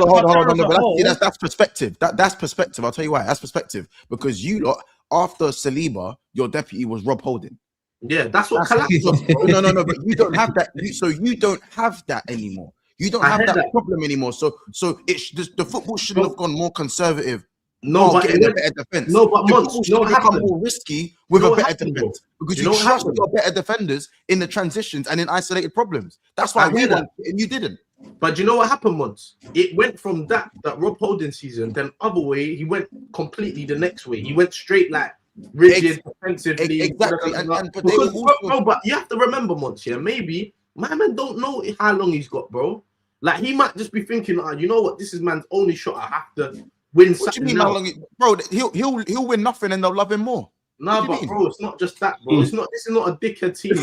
on. That's perspective. That's perspective. I'll tell you why. That's perspective because you lot after Saliba, your deputy was Rob Holding. Yeah, that's what collapsed us, bro. No, but you don't have that. So you don't have that anymore. You don't have that problem anymore. So the football shouldn't have gone more conservative. Getting a better defense. No, but Monts, become more risky with a better defense because you trust your better defenders in the transitions and in isolated problems. That's why we won and you didn't. But you know what happened once? It went from that Rob Holding season, then other way, he went completely the next way. He went straight like rigid defensively. Exactly. But you have to remember, Monts, yeah, maybe my man don't know how long he's got, bro. Like he might just be thinking, you know what, this is man's only shot. I have to win. What do you mean how long? Bro, he'll win nothing and they'll love him more. No, but bro, it's not just that, bro. It's not. This is not a dickhead team.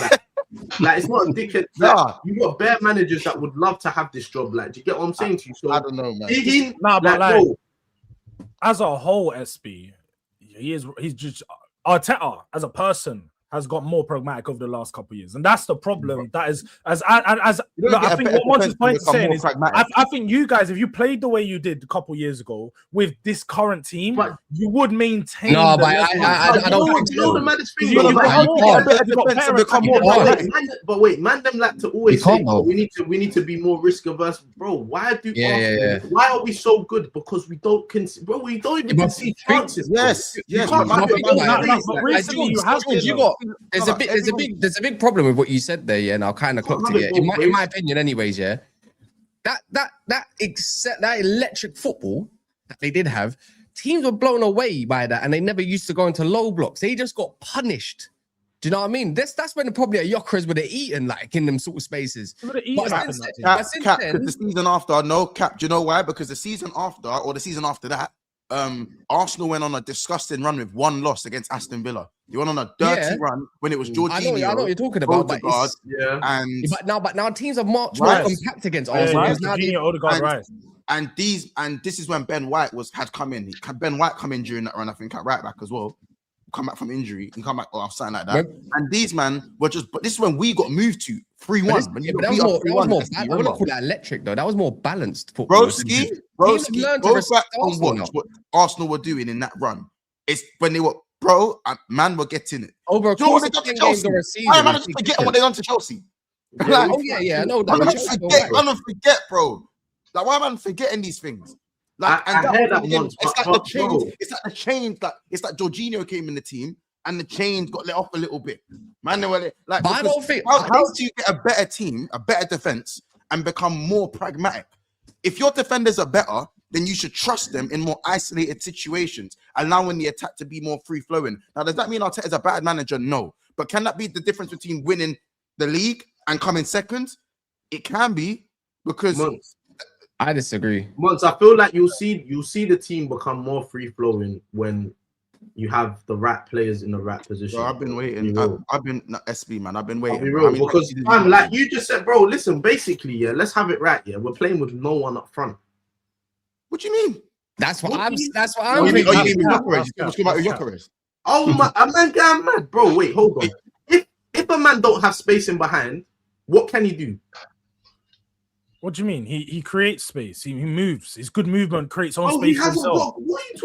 Like it's not a dickhead. You got bare managers that would love to have this job. Like, do you get what I'm saying to you? So I don't know, man. But as a whole, SB, he's just Arteta as a person has got more pragmatic over the last couple of years, and that's the problem. That is, I think what Monty's point is saying is, I think you guys, if you played the way you did a couple of years ago with this current team, but you would maintain. No, but I don't think so. The maddest thing, but wait, man, them like to always say, we need to be more risk averse, bro. Why do why are we so good? Because we don't bro, we don't even concede chances. Yes. There's a big problem with what you said there, yeah, and I'll kind of clocked it. Yeah. In my opinion, anyways, yeah. That electric football that they did have, teams were blown away by that, and they never used to go into low blocks. They just got punished. Do you know what I mean? That's when probably a Gyokeres would have eaten like in them sort of spaces. But since then, the season after, no cap. Do you know why? Because the season after, or the season after that, Arsenal went on a disgusting run with one loss against Aston Villa. They went on a dirty run when it was Jorginho. I know what you're talking about. Odegaard, but now teams have marched more compact against Arsenal. Odegaard, right? And this is when Ben White had come in. Ben White come in during that run, I think, at right back as well. Come back from injury and come back or something like that. And these man were just. But this is when we got moved to 3-1. That was more. I wouldn't call that electric though. That was more balanced football. Broski, go back and watch what Arsenal were doing in that run. It's when they were man were getting it. Over a course of 10 games or a season. Why am I just forgetting what they done to Chelsea? I know that. I don't forget, bro. Like, why am I forgetting these things? Like, I heard that once. It's like the change. It's like the change. Like it's like Jorginho came in the team, and the chains got let off a little bit. Man, they were like. But I don't think. How do you get a better team, a better defense, and become more pragmatic? If your defenders are better, then you should trust them in more isolated situations, allowing the attack to be more free flowing. Now, does that mean Arteta's a bad manager? No. But can that be the difference between winning the league and coming second? It can be, because. I disagree. Once I feel like you'll see the team become more free flowing when you have the right players in the right position. Bro, I've been waiting. I've been SB, man. I've been waiting. Because man, like you just said, bro. Listen, basically, yeah. Let's have it right. Yeah, we're playing with no one up front. What do you mean? That's what I'm thinking. Gyokeres. Oh my, a man going mad, bro. Wait, hold on. If a man don't have space in behind, what can he do? What do you mean? He creates space. He moves. His good movement creates own space he for himself.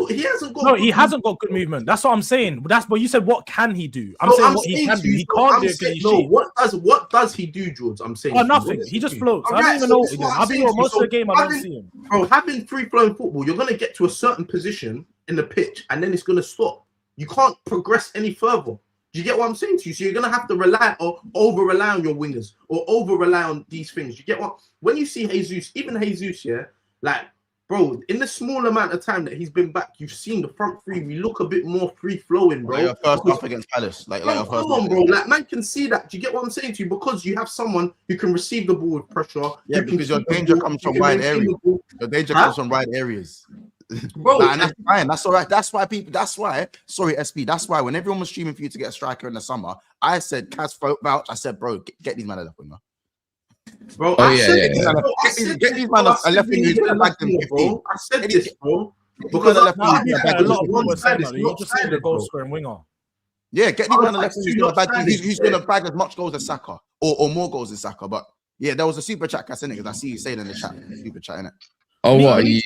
He hasn't got. No, he hasn't got good movement. That's what I'm saying. That's what you said. What can he do? I'm saying what he can do. He can't do it. What does he do, George? I'm saying. Oh, nothing. He just floats. I don't even know what he does. I've been on most of the game. I don't see him. Bro, having free flowing football, you're gonna get to a certain position in the pitch, and then it's gonna stop. You can't progress any further. Do you get what I'm saying to you? So you're going to have to rely or over-rely on your wingers or over-rely on these things. You get what? When you see Jesus, even Jesus, yeah, like, bro, in the small amount of time that he's been back, you've seen the front three. We look a bit more free-flowing, bro. Like your first off against Palace. Like your first come on, bro. Like, man can see that. Do you get what I'm saying to you? Because you have someone who can receive the ball with pressure. Yeah, because your danger comes from wide areas. Your danger comes from wide areas. Bro, and that's fine. That's all right. That's why sorry, SP. That's why when everyone was streaming for you to get a striker in the summer, I said, Kaz vouch. I said, bro, get these men a left winger. Bro, get these men a left winger who's going to back them. Bro, I said this, bro. Because a lot of people said that. You just said the goal scoring winger. Yeah, get these men a left winger who's going to bag as much goals as Saka or more goals than Saka. But yeah, there was a super chat, Kaz, in it, because I see you saying in the chat, super chat, in it. Oh, what are you?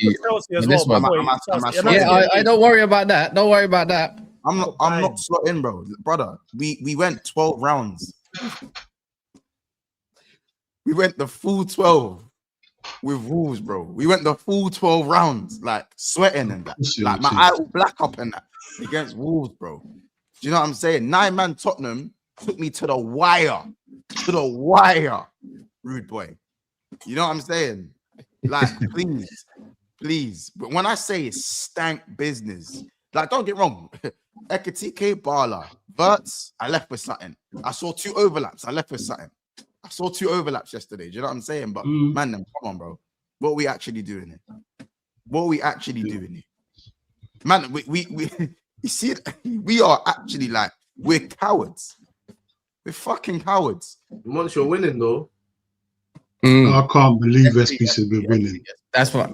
I don't worry about that. Don't worry about that. I'm not slotting, bro. Brother, we went 12 rounds. We went the full 12 with Wolves, bro. We went the full 12 rounds, like sweating and that. Like my eye all black up and that against Wolves, bro. Do you know what I'm saying? 9-man Tottenham took me to the wire. To the wire, rude boy. You know what I'm saying? Like, please. But when I say it's stank business, like, don't get wrong. Ekatike, Bala, Wirtz, I left with something. I saw 2 overlaps. I left with something. I saw 2 overlaps yesterday. Do you know what I'm saying? But man, come on, bro. What are we actually doing here? What are we actually doing here? Man, we you see, we are actually like, we're cowards. We're fucking cowards. Once you're winning, though. I can't believe SB said we're winning. That's what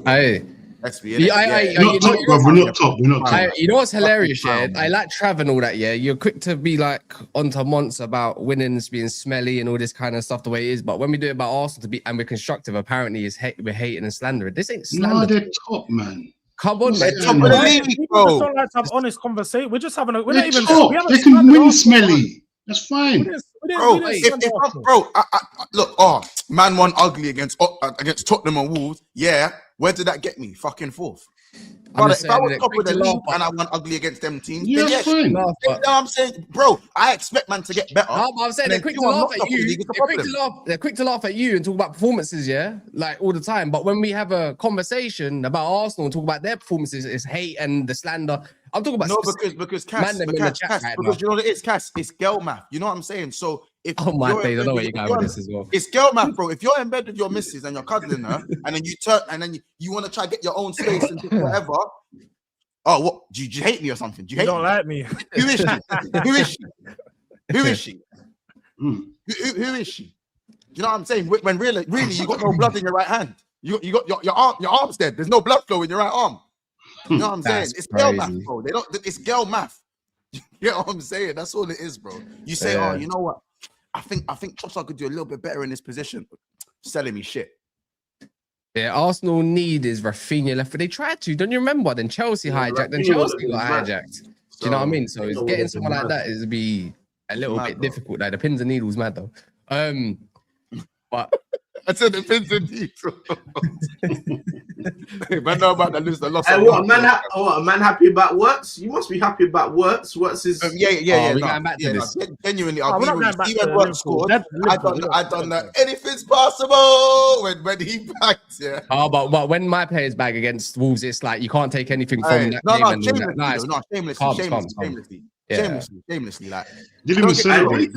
Let's be We're not top, bro. We're not top. We're not top. You know what's hilarious, yeah? Man. I like Trav and all that, yeah? You're quick to be like onto Monts about winnings being smelly and all this kind of stuff the way it is. But when we do it about Arsenal and we're constructive, apparently we're hating and slandering. This ain't slander. No, they're top, man. Come on, man. Top of the league, We bro. just don't like to have honest conversation. We're just having a. We're They're not even. top. We haven't They can slandered win Arsenal. smelly. That's fine. Bro, look, man won ugly against Tottenham and Wolves. Yeah, where did that get me? Fucking fourth. Brother, if I was top of the league and I won ugly against them teams, Yeah, then yes. fine. You know what I'm saying? Bro, I expect man to get better. No, but I'm saying they're quick to laugh at you. They're quick to laugh at you and talk about performances, yeah, like all the time. But when we have a conversation about Arsenal and talk about their performances, it's hate and the slander. I'm talking about because Cass, because you know what it is, Cass, it's girl math. You know what I'm saying? So if oh my days, I know where you're going with this as well. It's girl math, bro. If you're in bed with your missus and you're cuddling her, and then you turn and then you want to try to get your own space and do whatever. Oh, what? Do you hate me or something? Do you hate don't me? like me. Who is she? Who is she? Who is she? Who is she? You know what I'm saying? When really you got no blood in your right hand. You got your arm's dead. There's no blood flow in your right arm. You know what I'm saying? It's girl math, bro. It's girl math. You know what I'm saying? That's all it is, bro. You say, oh, you know what? I think Trossard could do a little bit better in this position. Selling me shit. Yeah, Arsenal need is Rafinha left, but they tried to. Don't you remember? Then Chelsea hijacked, then Chelsea got hijacked. Do you know what I mean? So it's getting someone like that is be a little bit difficult. Like the pins and needles, mad though. But I said the pins and needles. Man, know about the list. I lost. What a man happy about Wirtz? You must be happy about Wirtz. Wirtz is We're going back to this. Genuinely, even Wirtz scored. I done that. Anything's possible when he backed. Yeah. Oh, but when my players bag against Wolves, it's like you can't take anything from that game. Shamelessly, like Didn't even celebrate.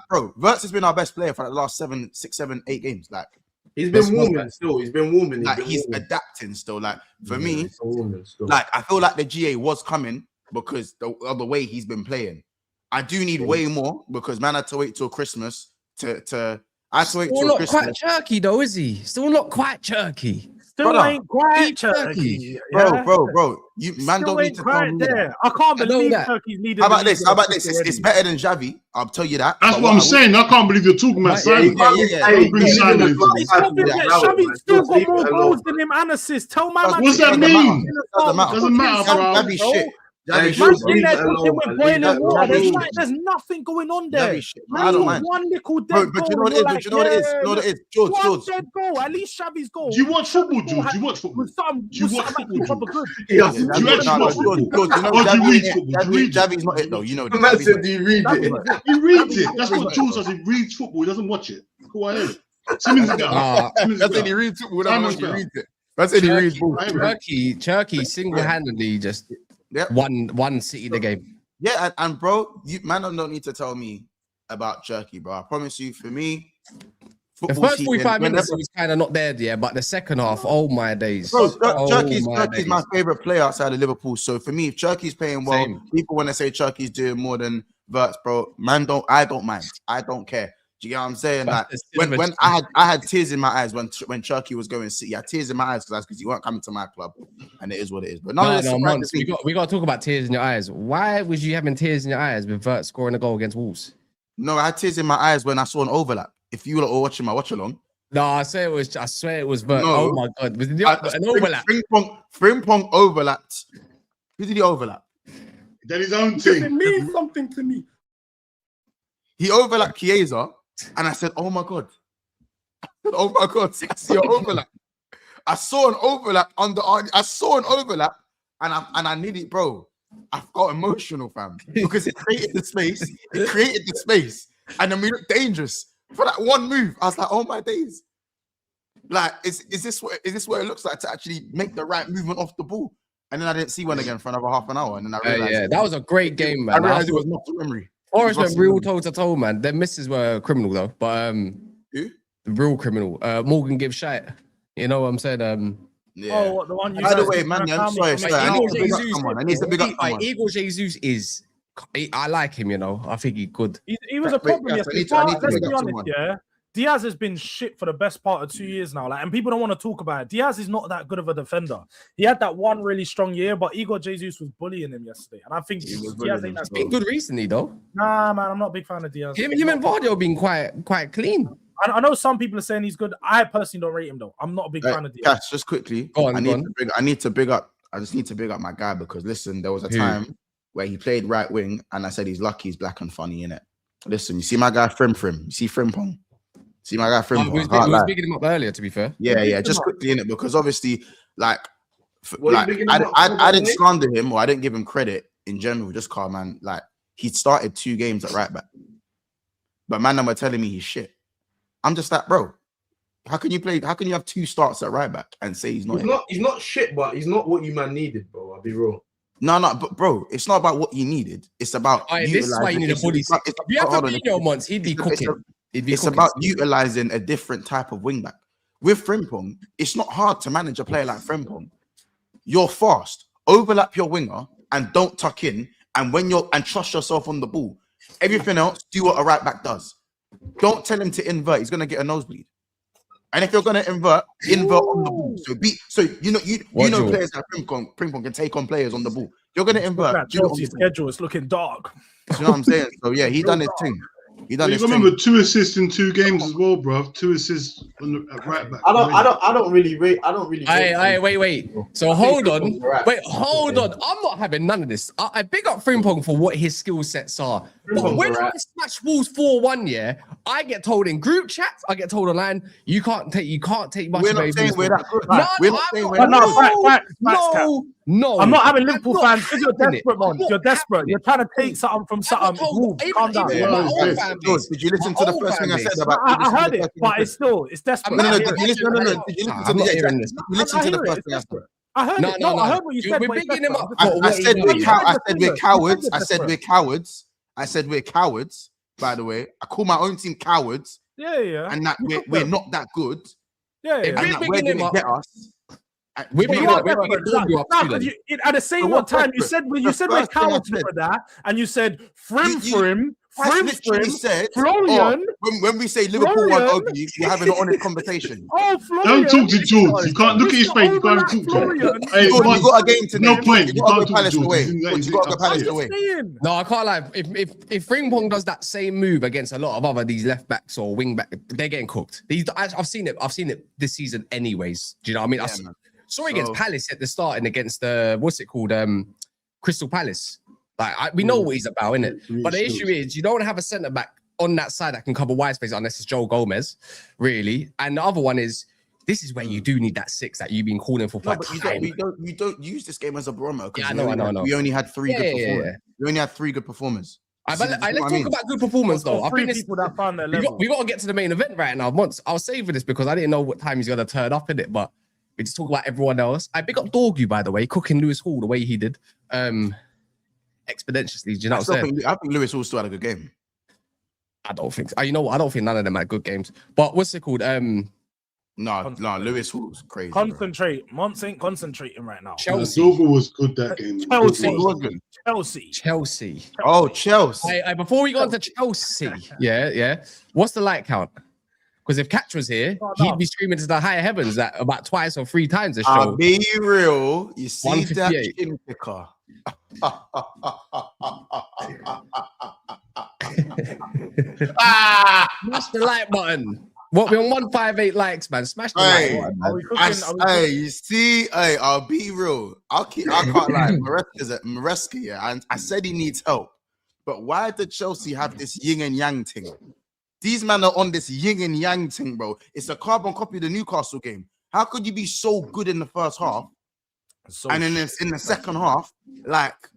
Bro, Wirtz has been our best player for the last 6, 7, 8 games. Like he's been warming still. He's been warming. Like he's adapting still. Like for me, like I feel like the GA was coming because of the way he's been playing. I do need way more because man had to wait till Christmas to. I had to wait till Christmas. Still not quite Cherki though, is he? Still not quite Cherki. Still ain't quite Cherki. Bro. You man don't need to tell me that. I can't believe Cherki's needed. How about this? It's better than Xavi. I'll tell you that. That's what I'm saying. I can't believe you're talking about Simon. Xavi's still got more goals than him and assists. Tell my man. What's that mean? Doesn't matter, bro. Xavi shit. Man's in there cooking with boiling water. There's nothing going on there. I don't mind. One little dead but you know what it is? You know what it is? George. One dead goal. At least Xavi's goal. Do you watch football, George? Do you watch football? Do you watch football? Do you actually watch football? Or do you read football? Xavi's not it though. You know. Do you read it? He reads it. That's what George does. He reads football. He doesn't watch it. Go ahead. Simmons That's when he reads football. That's when he reads it. That's when he reads ball. Cherki single-handedly just one City the game. Yeah, and bro, you man don't need to tell me about Cherki, bro. I promise you, for me, the first 45 minutes was kind of not there, yeah, but the second half, oh my days. Bro, Cherki's my favorite player outside of Liverpool. So for me, if Cherki's playing well, people want to say Cherki's doing more than Wirtz, bro. I don't mind. I don't care. Do you get what I'm saying? Like when I had tears in my eyes when Cherki was going City. I had tears in my eyes because you weren't coming to my club, and it is what it is. But we got to talk about tears in your eyes. Why was you having tears in your eyes with Wirtz scoring a goal against Wolves? No, I had tears in my eyes when I saw an overlap. If you were all watching my watch along. No, I swear it was Wirtz. No. Oh my god, was it an overlap? Frimpong overlapped. Who did he overlap? That his own thing. It means something to me. He overlapped Chiesa. And I said, oh my God. I see an overlap. I saw an overlap and I needed, bro. I got emotional, fam. Because it created the space. And then we looked dangerous. For that one move, I was like, oh my days. Like, is this what it looks like to actually make the right movement off the ball? And then I didn't see one again for another half an hour. And then I realized that was a great game, man. I realized it was muscle memory. Forest went real toe to toe, man. Their misses were criminal though, but who? Real criminal. Morgan gives shite. You know what I'm saying? Yeah. Oh, what, the one you by the way, man, I'm sorry. I need to big up someone. Igor Jesus is. I like him. You know, I think he's good. He was a problem yesterday. Let's be honest, yeah. Diaz has been shit for the best part of 2 years now. Like, and people don't want to talk about it. Diaz is not that good of a defender. He had that one really strong year, but Igor Jesus was bullying him yesterday. And I think Diaz ain't that been good recently, though. Nah, man, I'm not a big fan of Diaz. Him and Vardy have been quite clean. I know some people are saying he's good. I personally don't rate him though. I'm not a big fan of Diaz. Cash, just quickly. I need to big up my guy because listen, there was a time where he played right wing, and I said he's lucky he's black and funny, innit? Listen, you see my guy Frimpong? You see Frimpong? See my guy Frimpong? We was picking him up earlier, to be fair. Yeah, just quickly in it because obviously, I didn't slander him or I didn't give him credit in general. Just call man, like he started 2 games at right back, but man, were telling me he's shit. I'm just like, bro, how can you have 2 starts at right back and say he's not? He's not shit, but he's not what you man needed, bro. I'll be real. No, but bro, it's not about what you needed. It's about this is why you need a body. If you have Fabinho once, he'd be cooking. It's about utilizing a different type of wing back. With Frimpong, it's not hard to manage a player like Frimpong. You're fast, overlap your winger, and don't tuck in. And trust yourself on the ball. Everything else, do what a right back does. Don't tell him to invert. He's gonna get a nosebleed. And if you're gonna invert on the ball. So you know players like Frimpong can take on players on the ball. You're gonna invert. Chelsea's schedule is looking dark. You know what I'm saying? So yeah, he done his thing. You remember 2 assists in 2 games as well, bro. 2 assists at right back. I don't really rate. Wait. So hold on. Hold on. I'm not having none of this. I big up Frimpong for what his skill sets are. But when I smash Wolves 4-1, yeah, I get told in group chats, I get told online, you can't take much. We're not saying we're that good. We're not saying we're that good. No, I'm not having Liverpool fans because you're desperate, man. You're desperate. You're trying to take something from something. Calm down. Did you listen to the first thing I said about? I heard it, but it's desperate. No. Did you listen to the first thing I said? I heard it. No, I heard what you said. We're bigging him up. I said we're cowards. I said we're cowards. By the way, I call my own team cowards. Yeah. And that we're not that good. Yeah. And that we're gonna get us. At the same time, you said we're cowards for that, and you said Florian. When we say Liverpool won ugly, we're having an honest conversation. Oh, Florian. Don't talk to George. You can't look at his face. You can't talk to him. Hey, you got a game to no point. You got to go Palace away. You got to go Palace away. No, I can't lie. If Frimpong does that same move against a lot of these left backs or wing back, they're getting cooked. I've seen it this season, anyways. Do you know what I mean? Yeah, Sorry, against Palace at the start and against Crystal Palace. Like we know what he's about, innit? But the issue is you don't have a centre back on that side that can cover wide space unless it's Joe Gomez, really. And the other one is this is where you do need that 6 that you've been calling for. But you don't use this game as a barometer. Yeah, I know. We only had 3 good performers. Yeah. We only had 3 good performers. Let's talk about good performance though. I think people that found their level. We got to get to the main event right now. I was saving this because I didn't know what time he's gonna turn up in it, but we just talk about everyone else. I big up Dorgu, by the way, cooking Lewis Hall the way he did, expeditiously. Do you know what I'm saying? I think Lewis Hall still had a good game. I don't think so. You know what? I don't think none of them had good games. But what's it called? No, Lewis Hall's crazy. Concentrate. Mons ain't concentrating right now. Chelsea was good that game. Chelsea. Oh, Chelsea. Hey, before we go on to Chelsea, yeah. What's the like count? Because if Catch was here, he'd be screaming to the higher heavens that about 2 or 3 times a show. I'll be real. You see that chin kicker. Smash the like button. What, we're on 158 likes, man. Smash the like button, man. You see, I'll be real. I can't lie. Maresca, yeah, and I said he needs help. But why did Chelsea have this yin and yang thing? These men are on this yin and yang thing, bro. It's a carbon copy of the Newcastle game. How could you be so good in the first half and in the second half, like,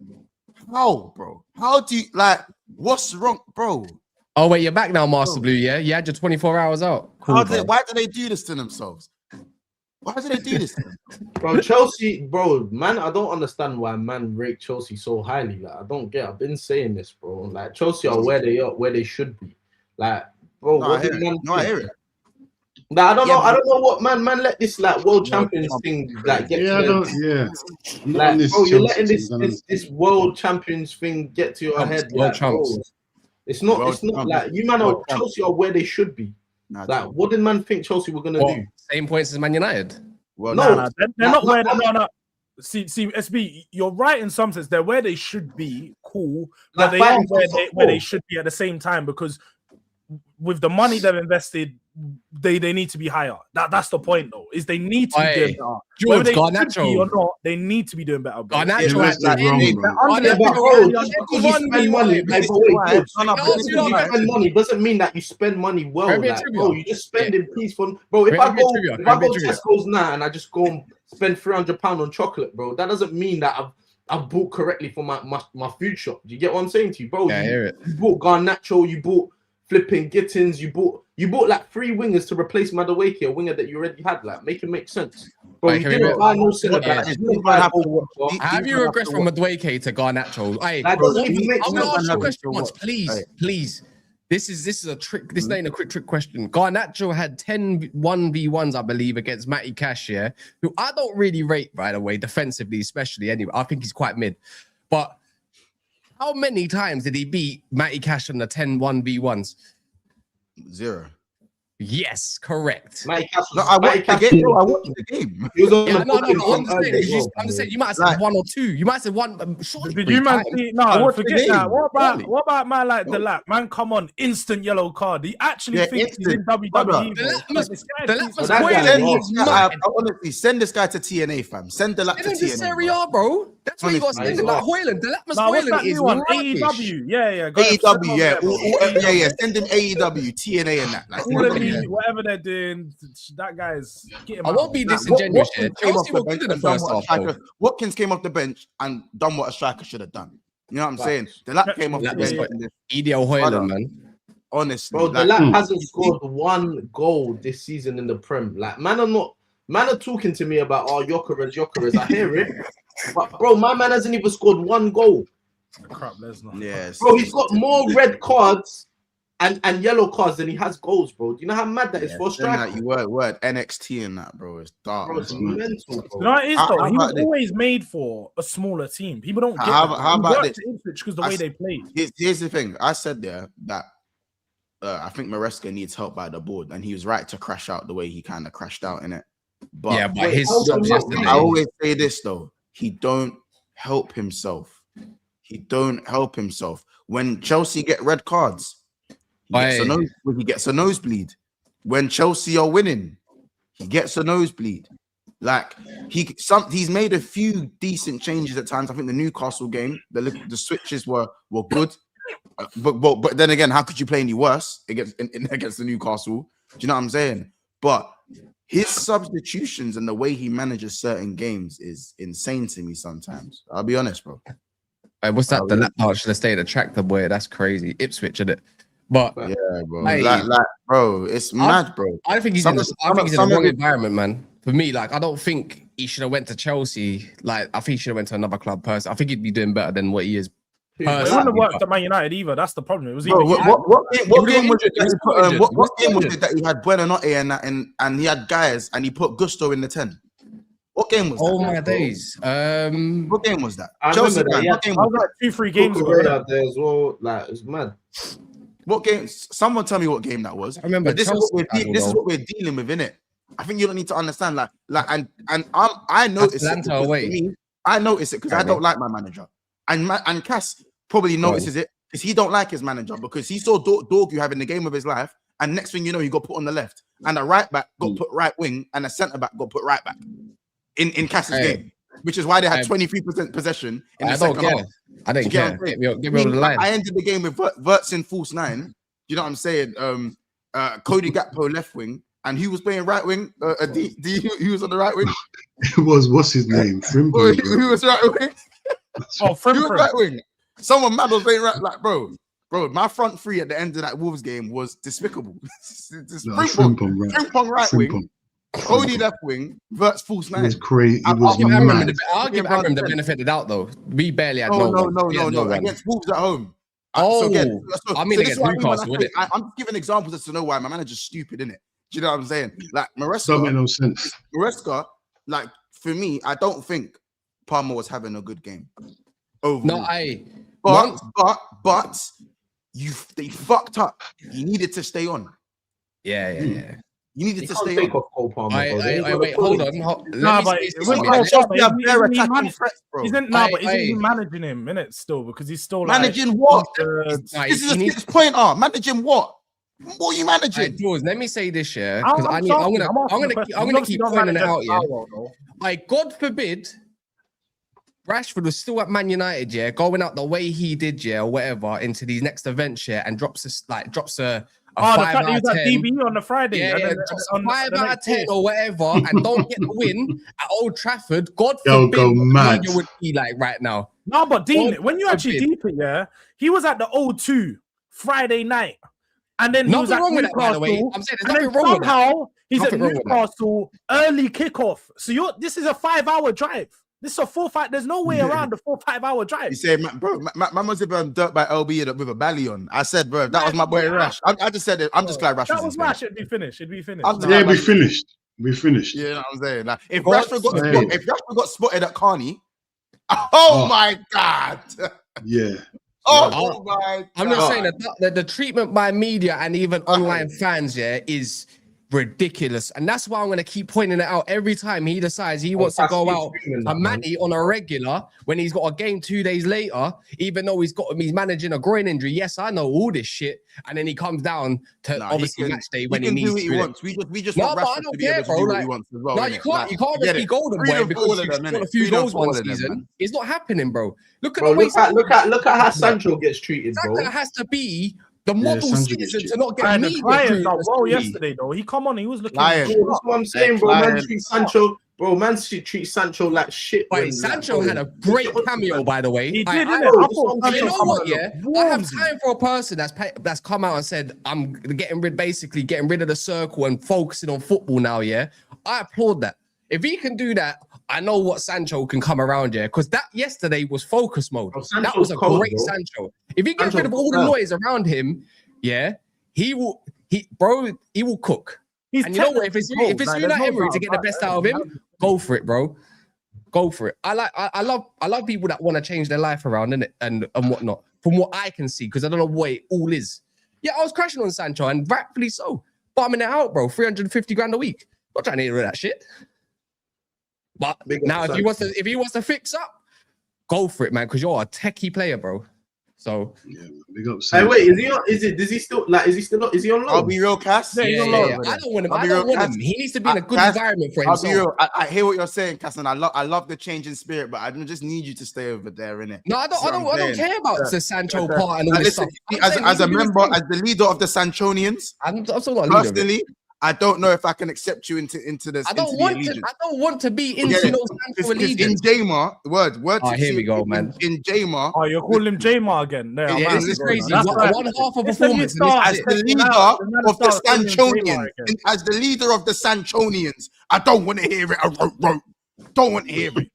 how, bro? How do you, like, what's wrong, bro? Oh, wait, you're back now, Master Blue, yeah? You had your 24 hours out. Cool, why do they do this to themselves? Why do they do this to themselves? Bro, Chelsea, bro, man, I don't understand why man rate Chelsea so highly. Like, I don't get. I've been saying this, bro. Like, Chelsea are where they should be. Like, bro, what did man do? I hear it. Like, I don't know what man let this like world champions thing like get to like, bro, you're letting this world champions thing get to your head. Like, bro, it's not like you man are Chelsea are where they should be. Like, what did man think Chelsea were gonna do? Same points as Man United. Well, No, they're not where. No. See, SB, you're right in some sense. They're where they should be, cool, but they aren't where they should be at the same time, because with the money they've invested, they need to be higher. That's the point, though. Is they need to be doing better. George, Whether Garnacho or not, they need to be doing better. Garnacho has spend money doesn't mean that you spend money well. Like, bro, you just spend in peace for. Bro, if I go Tesco's now and I just go and spend £300 on chocolate, bro, that doesn't mean that I've bought correctly for my future. Do you get what I'm saying to you, bro? You bought Garnacho, you bought flipping Gittins, you bought like 3 wingers to replace Madueke, a winger that you already had. Like, make it make sense. Bro, you didn't buy no centre back. Have you regressed from Madueke to Garnacho? That doesn't even make I'm gonna ask you a question once, please. This is a trick. This ain't a quick trick question. Garnacho had 10 1v1s, I believe, against Matty Cash, who I don't really rate, by the way, defensively, especially. Anyway, I think he's quite mid. But how many times did he beat Matty Cash on the 10 1v1s? 0. Yes, correct. I watched the game. I'm just saying, you might have said 1 or 2. You might have said 1. Did you man see? No, forget that. What about man like the lap? Man, come on, instant yellow card. He actually thinks he's in WWE. Honestly, send this guy to TNA, fam. Send the lap to TNA. Serie A, bro. That's where you got to send him. Like Hoyland. The lap Hoyland is AEW. Yeah. AEW, yeah. Send him AEW, TNA, and that. Whatever they're doing, that guy's getting. I won't be disingenuous here. Chelsea were good in the first half. Watkins came off the bench and done what a striker should have done. You know what I'm saying? The lap came off the bench. Ideal Hoyland, man. Honestly, bro, the lap hasn't scored 1 goal this season in the Prem. Like, man are talking to me about Gyokeres. I hear it, but bro, my man hasn't even scored 1 goal. Crap, Lesnar. Yes, bro, he's got more red cards and yellow cards than he has goals, bro. Do you know how mad that is for a striker? Like you word NXT and that, bro. It's dark. Bro, it's mental, bro. You know what it is, though? He was always made for a smaller team. People don't get how about this? Because the way they played. Here's the thing. I said there that I think Maresca needs help by the board, and he was right to crash out the way he kind of crashed out in it. But his subs yesterday. I always say this though: he don't help himself. When Chelsea get red cards, he gets a nosebleed. When Chelsea are winning, he gets a nosebleed. Like he's made a few decent changes at times. I think the Newcastle game, the switches were good, but then again, how could you play any worse against the Newcastle? Do you know what I'm saying? But his substitutions and the way he manages certain games is insane to me sometimes. I'll be honest, bro. What's that? The lap part should have stayed attractive, boy. That's crazy. Ipswich, isn't it? But yeah, bro. Like, bro, it's mad, bro. I think he's in the wrong environment, man. For me, like, I don't think he should have went to Chelsea. Like, I think he should have went to another club. I think he'd be doing better than what he is. It wouldn't have worked at Man United either. That's the problem. It was what game was it that he had Buonanotte and he had guys and he put Gusto in the 10? What game was that? Oh my days. What game was that? I Chelsea, remember that. What game was like 2-3 games ago out there as well. Like, it's mad. What game? Someone tell me what game that was. I remember. This is what we're dealing with, innit? I think you don't need to understand. I notice it. I notice it because I don't like my manager, and Cass probably notices it because he don't like his manager because he saw Dorgu having the game of his life, and next thing you know, he got put on the left, and a right back got put right wing, and a centre back got put right back in Cass's game, which is why they had 23% possession in the second half. I didn't care. Get me over the line. I ended the game with Wirtz in false 9. You know what I'm saying? Cody Gakpo left wing, and he was playing right wing. He was on the right wing. It was, what's his name? Frimpong. He was right wing. Frimpong. He was right wing. Someone mad was playing right, like, bro, my front three at the end of that Wolves game was despicable. Frimpong right wing. Cody left wing, Wirtz false 9. It was crazy. I'll give Amram the benefit of the doubt, though. We barely had no. Against Wolves at home. Against Newcastle, innit? I'm giving examples as to know why my manager's stupid, innit? Do you know what I'm saying? Like, Maresca. Don't make no sense. Maresca, like, for me, I don't think Palmer was having a good game. Overall. No, But they fucked up. He needed to stay on. Yeah. You needed You to can't stay take on. off Cole Palmer. bro. Wait, hold on. Nah, but isn't he managing him minutes still? Because he's still managing what? This This is a 6-pointer. Managing what? What are you managing? George, let me say this, yeah, because I'm gonna keep pointing it out, yeah. Like, God forbid, Rashford was still at Man United, yeah, going out the way he did, yeah, or whatever, into these next events, yeah, and drops a 5 the fact out that he of was 10. at DB on the Friday. Yeah, just a 5 out of 10 or whatever, and don't get the win at Old Trafford. God They'll forbid go what mad. media would be like right now. No, but Dean, God when you actually forbid. deep it, yeah, he was at the O2 Friday night, and then he was Nothing at wrong with that, by the way. Newcastle. I'm saying And there's then nothing wrong with that. somehow he's at Nothing wrong with that. Newcastle early kickoff. So this is a 5-hour drive. This is a 4-5. There's no way around the 4-5-hour drive. You say, bro, man was dirt by LB with a belly on. I said, bro, that was my boy Rash. I just said it. I'm just glad Rash That was was Rash. It'd be finished. Yeah, we finished. We finished. You know what I'm saying? Like, if God Rashford got spotted at Carney, oh my God. Yeah. Oh my God. I'm just saying that the treatment by media and even online fans, yeah, is ridiculous. And that's why I'm going to keep pointing it out every time he decides he wants to go out to Manny on a regular when he's got a game 2 days later, even though he's managing a groin injury. Yes, I know all this shit. And then he comes down to obviously match day when he needs to. He wants. We just no, want but I Rashford don't to be care, able to bro. do what Like, he wants as well. no, you can't just be golden boy because you scored a few goals one season. It's not happening, bro. Look at how Sancho gets treated, bro. That has to be the model citizen to not get Ryan media. well yesterday though. He come on, he was looking. Lion. That's what I'm saying, bro. Man treats Sancho like shit. But Sancho had a great cameo, by the way. He did, you know what? Yeah, I have time for a person that's come out and said, "I'm getting rid of the circle and focusing on football now." Yeah, I applaud that. If he can do that, I know what Sancho can come around, yeah, because that yesterday was focus mode. That was a great Sancho. If he gets rid of all the noise around him, yeah, he will cook. And you know what? If it's Unai Emery to get the best out of him, go for it, bro. Go for it. I love people that want to change their life around, innit? And whatnot. From what I can see, because I don't know what it all is. Yeah, I was crashing on Sancho, and rightfully so. Bombing it out, bro. 350 grand a week. Not trying to hear that shit. But now, if he wants to fix up, go for it, man. Because you're a techie player, bro. So yeah, big up. Hey, wait, is he still on loan? I'll be real, Cass. Yeah. I don't want him. He needs to be in a good environment for himself. I'll be real. I hear what you're saying, Cass, and I love the change in spirit, but I just need you to stay over there, innit? No, I don't care about the Sancho part and all this stuff. As a member, as the leader of the Sanchonians, I'm still not a leader. Personally, I don't know if I can accept you into this. I don't want to be into no Sancho allegiance. In Jamar, word. Here we go, man. In Jamar. Oh, you're calling him Jamar again? No, this is crazy. One half of performance. As the leader of the Sanchonians, as the leader of the Sanchonians, I don't want to hear it. Don't want to hear it.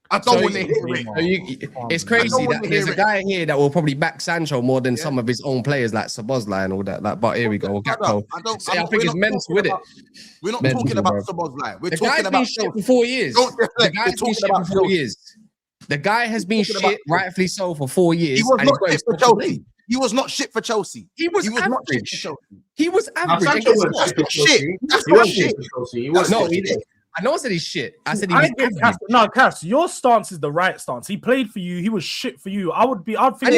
I don't want to hear it. It's crazy that there's a guy here that will probably back Sancho more than some of his own players like Szoboszlai and all that. But here we go. I think it's mental with it. We're not talking about Szoboszlai. We're talking about shit for 4 years. The guy's been shit for 4 years. The guy has been shit, rightfully so, for 4 years. He was not shit for Chelsea. He was not shit for Chelsea. He was average. He was average. Sancho was shit. That's not shit. No, he did. I know I said he's shit. I said he was Cass, your stance is the right stance. He played for you. He was shit for you. I'd think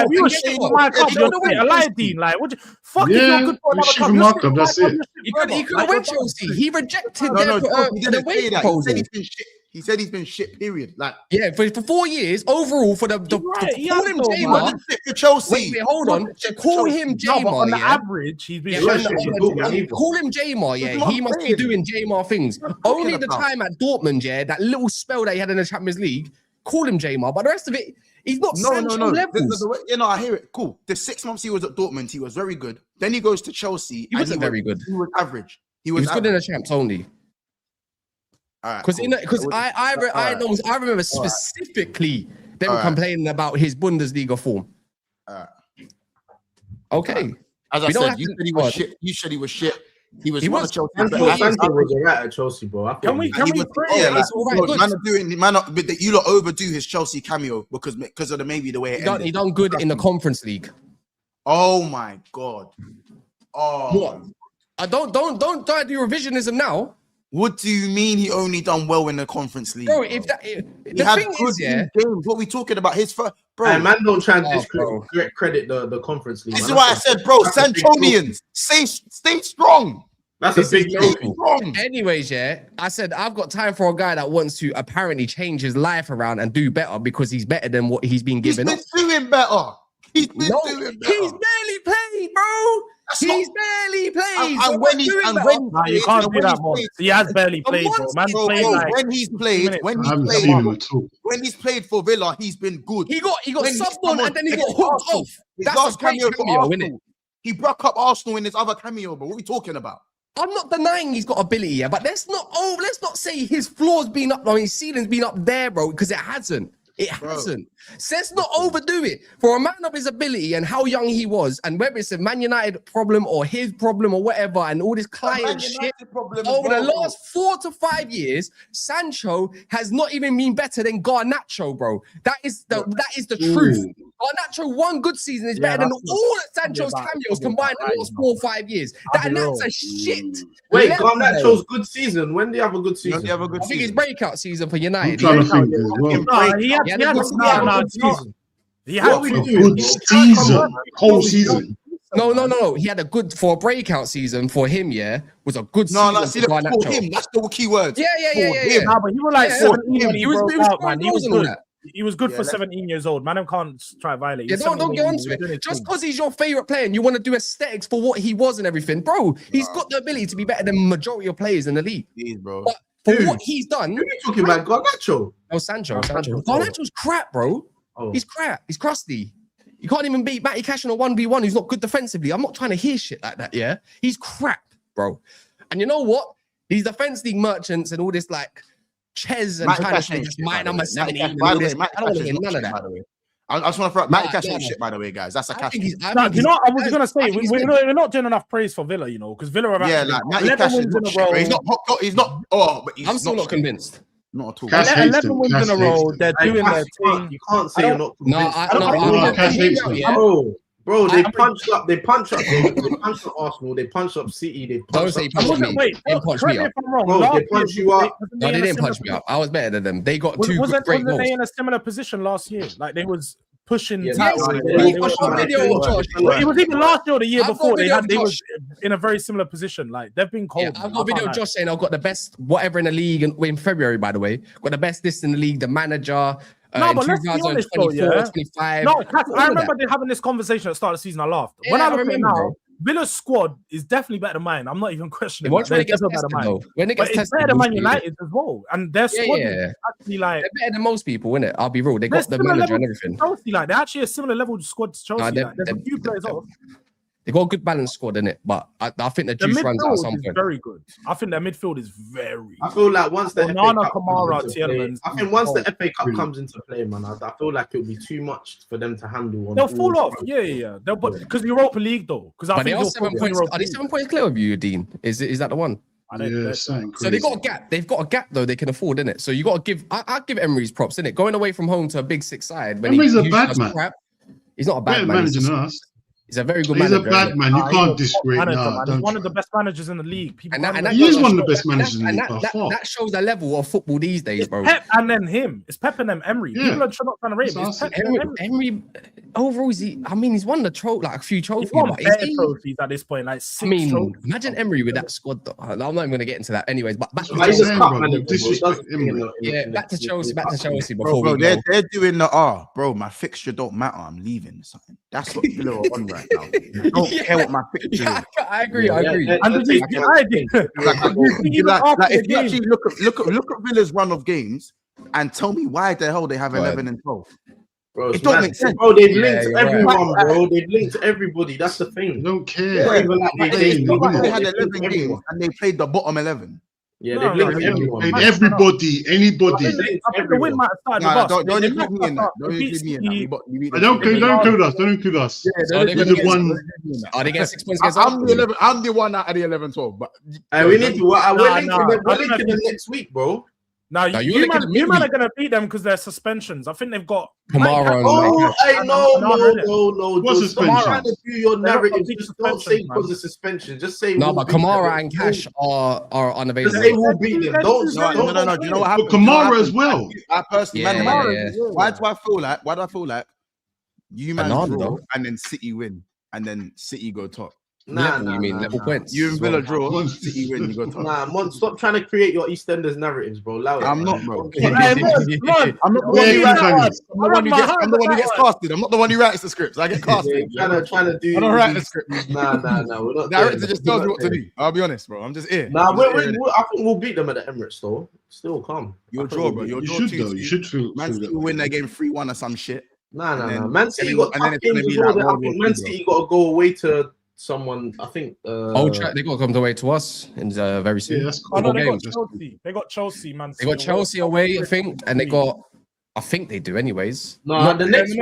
we were shit for my club. You're a lie, Dean. Like, what? Fuck if you're good for another club. That's it. He could have went Chelsea. He rejected the wage proposal. He said he's been shit. Period. Like, yeah, for 4 years overall for call him Jamar for Chelsea. Wait, hold on. To call him Jamar, on the average, he's been call him Jamar. Yeah, he must be doing Jamar things. Only the time at Dortmund, yeah, that little spell that he had in the Champions League. Call him Jamar, but the rest of it, he's not Sancho levels. I hear it. Cool. The 6 months he was at Dortmund, he was very good. Then he goes to Chelsea. He wasn't very good. He was average. He was good in the champs only. Because I remember specifically them complaining about his Bundesliga form. Okay. As I said, you said he was shit. You said he was shit. He was Chelsea. Sancho was alright at Chelsea, bro. Can we it's all right. But you lot overdo his Chelsea cameo because of maybe the way it ended. He done good in the Conference League. Oh my God. Oh, What? I don't do revisionism now. What do you mean he only done well in the Conference League? Bro, He the had thing good is, yeah. games. What we talking about? His first, bro. Hey, man, don't try and bro. discredit the Conference League. This man. is why I said, bro, That's a big Santonians, stay strong. That's a big Stay trophy. strong. Anyways, yeah, I said I've got time for a guy that wants to apparently change his life around and do better because he's better than what he's been He's given. been doing better. He's been doing better. He's barely played, bro. He's barely played. And when he's Nah, you can't do that, man. He has barely played, bro. Man played like when he's played, I haven't seen him at all. when he's played for Villa, he's been good. He got When he's subbed come on on and then he got against hooked Arsenal, off. His That's last a great cameo for cameo, Arsenal. innit? He broke up Arsenal in his other cameo, but what are we talking about? I'm not denying he's got ability, yeah, but let's not say his floor's been up, his ceiling's been up there, bro, because it hasn't. It hasn't. So let's not overdo it. For a man of his ability and how young he was, and whether it's a Man United problem or his problem or whatever, and all this client shit, over the last 4 to 5 years, Sancho has not even been better than Garnacho, bro. That is the truth. Garnacho, one good season is better than all of Sancho's cameos combined in the last 4 or 5 years. And that's a shit. Wait, Garnacho's good season. When do you have a good season? I think his breakout season for United. I'm trying to think as well. he had a good season. He had A good season, whole season. No. He had a good for a breakout season for him. Yeah, was a good season. No, see, for for Garnacho. him, that's the key word. Yeah. Nah, but he was like 17 when he broke out, man. He was and all good. that. He was good for 17 years old. Man, I can't try to violate. Yeah, don't get onto it. Just because he's your favorite player and you want to do aesthetics for what he was and everything, bro. He's got the ability to be better than majority of players in the league. Jeez, bro. But for what he's done, Who are you talking about? Garnacho? oh Sancho. Garnacho's crap, bro. Oh. He's crap. He's crusty. You can't even beat Matty Cash on a 1v1 who's not good defensively. I'm not trying to hear shit like that, yeah? He's crap, bro. And you know what? These defense league merchants and all this like Ches and trying to say that's my number 17. I don't want to hear none of that. I just want to throw Matty Cash shit, by the way, guys. That's a cash. You know, I was gonna say we're not doing enough praise for Villa, you know, because Villa are like Matty Cash is not shit. He's not. Oh, but I'm still not convinced. Not at all. Cash 11 wins in a row. They're doing their thing. You can't say you're not. Bro, they punched up Arsenal, they punched up City, they punched Don't say punch me. Wait, They punch me up. Bro, they punched you up. No, they didn't punch me up. I was better than them. They got two wasn't great goals. they in a similar position last year? Like they was pushing. Yeah, titles. It was even last year or the year I've got before. video They of was in a very similar position. Like they've been cold. Yeah, I've got a video of Josh saying I've got the best whatever in the league in February, by the way. Got the best list in the league, the manager. No, but let's be honest, though, 25. No, I remember they having this conversation at the start of the season. I laughed. When I look at it now, Villa's squad is definitely better than mine. I'm not even questioning. When it gets tested, though. When it gets tested, it's better than Man United as well. And their squad is actually like they're better than most people, innit? I'll be real. They got the manager and everything. Chelsea, like they're actually a similar level squad to Chelsea. There's a few players off. They got a good balanced squad in it, but I think the juice runs out at some point. Very good. I think their midfield is very. I feel like once the Onana, Kamara, Tielemans. I think once the FA Cup comes into play, man, I feel like it'll be too much for them to handle. They'll fall off. Yeah. Because the Europa League though. Because they are 7 points. Are they 7 points clear of you, Dean? Is that the one? Yeah, so they got a gap. They've got a gap though. They can afford, innit? So you got to give. I give Emery's props, innit? Going away from home to a big six side. When Emery's a bad man. He's not a bad man. Manager than us. He's a very good manager. He's a bad man. You can't disagree. He's one of the best managers in the league. He is one of the best managers in the league. That shows the level of football these days, bro. Pep and then him. It's Pep and then Emery. Yeah. People are not trying to rate him. Emery, overall, he's won the a few trophies. He's won trophies at this point, like 6 trophies. Imagine Emery with that squad. Though. I'm not even going to get into that, anyways. But back to Chelsea. Back to Chelsea before we go. They're doing the bro. My fixture don't matter. I'm leaving. Something. That's what Villa are on right now. I don't care what my picture is. I agree. And if you actually look at Villa's run of games and tell me why the hell they have 11 and 12. Bro, it don't make sense. Bro, they've linked everyone, bro. They've linked everybody. That's the thing. Don't care. They had 11 games and they played the bottom 11. Yeah, they've linked everyone. Anybody. I think the win might have started with us. Don't include me in that. Don't include me in that. Don't include us. Are they getting 6 points against us? I'm the one out of the 11-12. But we need to. We're linking them next week, bro. Now, Now, you man are going to beat them because they're suspensions. I think they've got Kamara. Oh, I know, no. What's Just stop trying to do your They're not narrative. big Just don't say suspensions, because of suspension. Just say No, we'll but beat them. Kamara and Cash are Just unavailable. say we'll beat them. Don't. No. Do you know what happened? But Kamara as well. I personally, Yeah. why do I feel like you man Fernando. draw and then City win and then City go top? Level points. You and Villa draw, City win, you go top. Nah, Mon, stop trying to create your EastEnders narratives, bro. Allow it. I'm not, bro. Hey, I'm not the one who gets casted. I'm not the one who writes the scripts. I get casted. Trying to do. I don't write the script. Nah. We're not. Director just tells me what to do. I'll be honest, bro. I'm just here. Nah, I think we'll beat them at the Emirates, though. Still come. You'll draw, bro. You should though. You should feel. Man City win their game 3-1 or some shit. Nah. Man City got tough games as well. I think Man City got to go away to someone. I think. They got to come away to us in very soon. Yeah, that's Oh, no, cool. they got Chelsea, man. They got Chelsea away, I think, and they got. I think they do, anyways. No, the next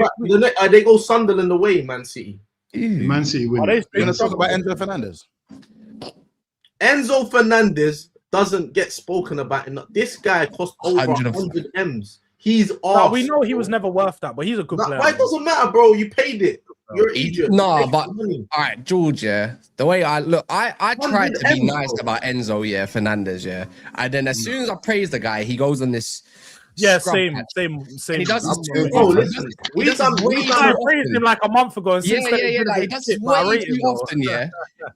they go Sunderland away, Man City. Man City win. You're gonna talk about Enzo Fernandez. Enzo Fernandez doesn't get spoken about enough. This guy cost over 100 M's. He's off. We know he was never worth that, but he's a good player. Why it doesn't matter, bro? You paid it. You're an idiot. No, but all right, George. Yeah, the way I look, I tried to be nice about Enzo. Yeah, Fernandez. Yeah, and then as soon as I praise the guy, he goes on this. Yeah, same. He does this too. We praised him like a month ago. And Yeah. Like, he does this way too often. Yeah,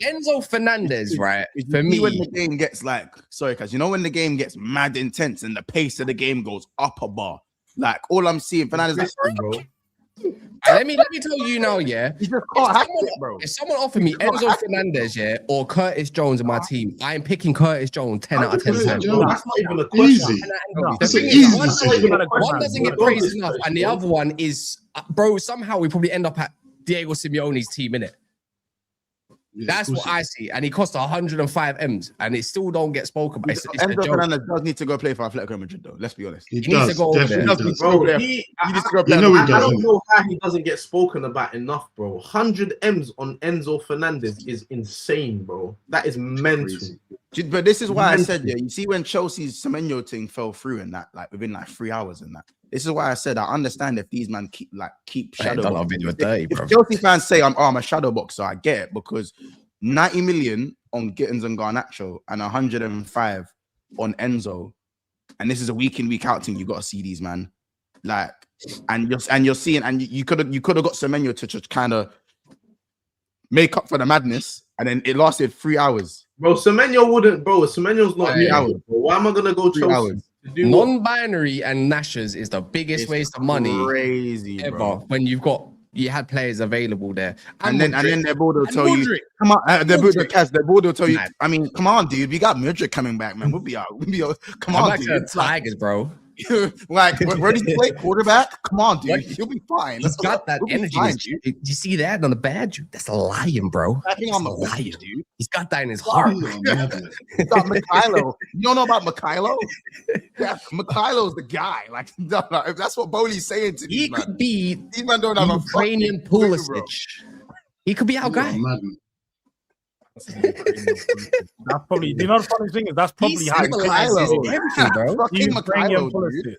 Enzo Fernandez, right? For me, when the game gets because you know when the game gets mad intense and the pace of the game goes up a bar, like all I'm seeing Fernandez, bro. Let me tell you now, yeah. You just can't hack it, bro. If someone offered me Enzo Fernandez, yeah, or Curtis Jones in my team, I am picking Curtis Jones 10 out of 10 times. That's not even a question. That's an easy decision. One doesn't get praised enough, and the other one is, bro, somehow we probably end up at Diego Simeone's team, innit? That's what I see, and he cost 105 M's, and it still don't get spoken about. It's Enzo Fernandez does need to go play for Atletico Madrid, though. Let's be honest. He needs to go over there. Bro, I don't know how he doesn't get spoken about enough, bro. 100 M's on Enzo Fernandez is insane, bro. That is mental. But this is why I said, yeah, you see when Chelsea's Semenyo thing fell through and that, like within like 3 hours and that. This is why I said I understand if these men keep shadow. If Chelsea fans say I'm a shadow boxer, I get it, because 90 million on Gittins and Garnacho and 105 on Enzo, and this is a week in, week out thing. You got to see these, man. Like, and you're seeing, and you could have got Semenyo to just kind of make up for the madness, and then it lasted 3 hours. Bro, Semenyo wouldn't, bro. Semenyo's not 3 hours. Bro. Why am I gonna go Chelsea? Non-binary and Nashers is the biggest waste of money crazy, ever. Bro. When you had players available there, and then their board will tell you, come on, their board will tell you. I mean, come on, dude, we got Mudryk coming back, man. We'll be out. Come on, dude. Tigers, bro. Like, where did he play? Quarterback? Come on, dude. He'll be fine. He's got that energy. Dude. You see that on the badge? That's a lion, bro. I think I'm a lion, dude. He's got that in his heart. He's got Mikhailo. You don't know about Mikhailo? Yeah, Mikhailo's the guy. Like, if that's what Bowley's saying to me, he could be these men don't have Ukrainian Pulisic. He could be our guy. That's probably, you know, the funny thing is that's probably how everything, bro. Fucking Mikhailo, dude.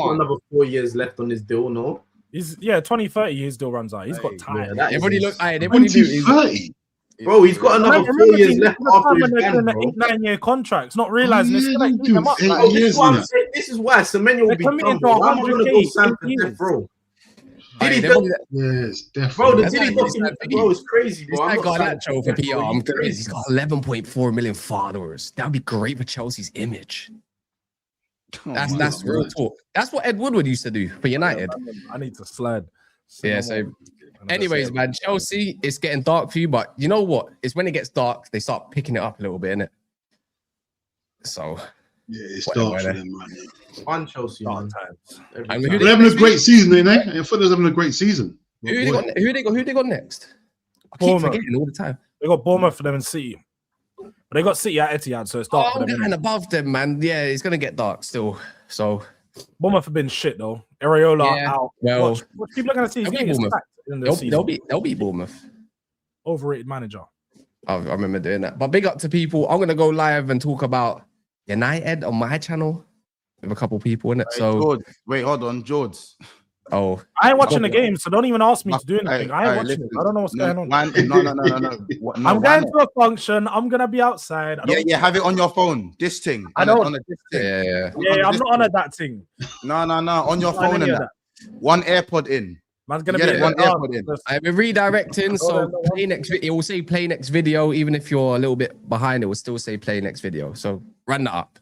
Another 4 years left on his deal, no? He's 2030 his deal runs out. He's got time. Everybody look, 2030. Bro, he's got another 4 years left after his ban, bro. 8-9-year contracts, not realizing it's gonna eat them up. This is why Semenyo will be coming. I'm gonna go Sam for death, bro. Yes, definitely. Bro, the Diddy document, bro, it's crazy, bro. I got that show for PR. I'm crazy. He's got 11.4 million followers. That would be great for Chelsea's image. That's real talk. That's what Ed Woodward used to do for United. I need to slide. Yeah, so anyways, man, Chelsea, it's getting dark for you, but you know what? It's when it gets dark, they start picking it up a little bit, innit? So yeah, it's dark for them right now. On Chelsea, man. They're having a great season, ain't they? I thought they're having a great season. Who they got next? I keep forgetting all the time. They got Bournemouth for them and City. But they got City at Etihad, so it's dark. I'm going above them, man. Yeah, it's gonna get dark still. So Bournemouth have been shit though. Areola out. Well, what people are gonna see is they'll be Bournemouth. Overrated manager. I remember doing that. But big up to people. I'm gonna go live and talk about United on my channel with a couple people in it. Hey, So George, wait, hold on, George. oh, I ain't watching the game, so don't even ask me to do anything. I ain't watching listen, it. I don't know what's going on. No. What, no I'm why going not? to a function. I'm gonna be outside. Yeah, have it on your phone. This thing. I don't. On this thing. yeah. Yeah, I'm not on that thing. No. On your I'm not on phone any and of that. One AirPod in. Man's gonna Get be it, in one the AirPod in. I'm redirecting, so no, play next video. It will say play next video, even if you're a little bit behind. It will still say play next video. So run that up.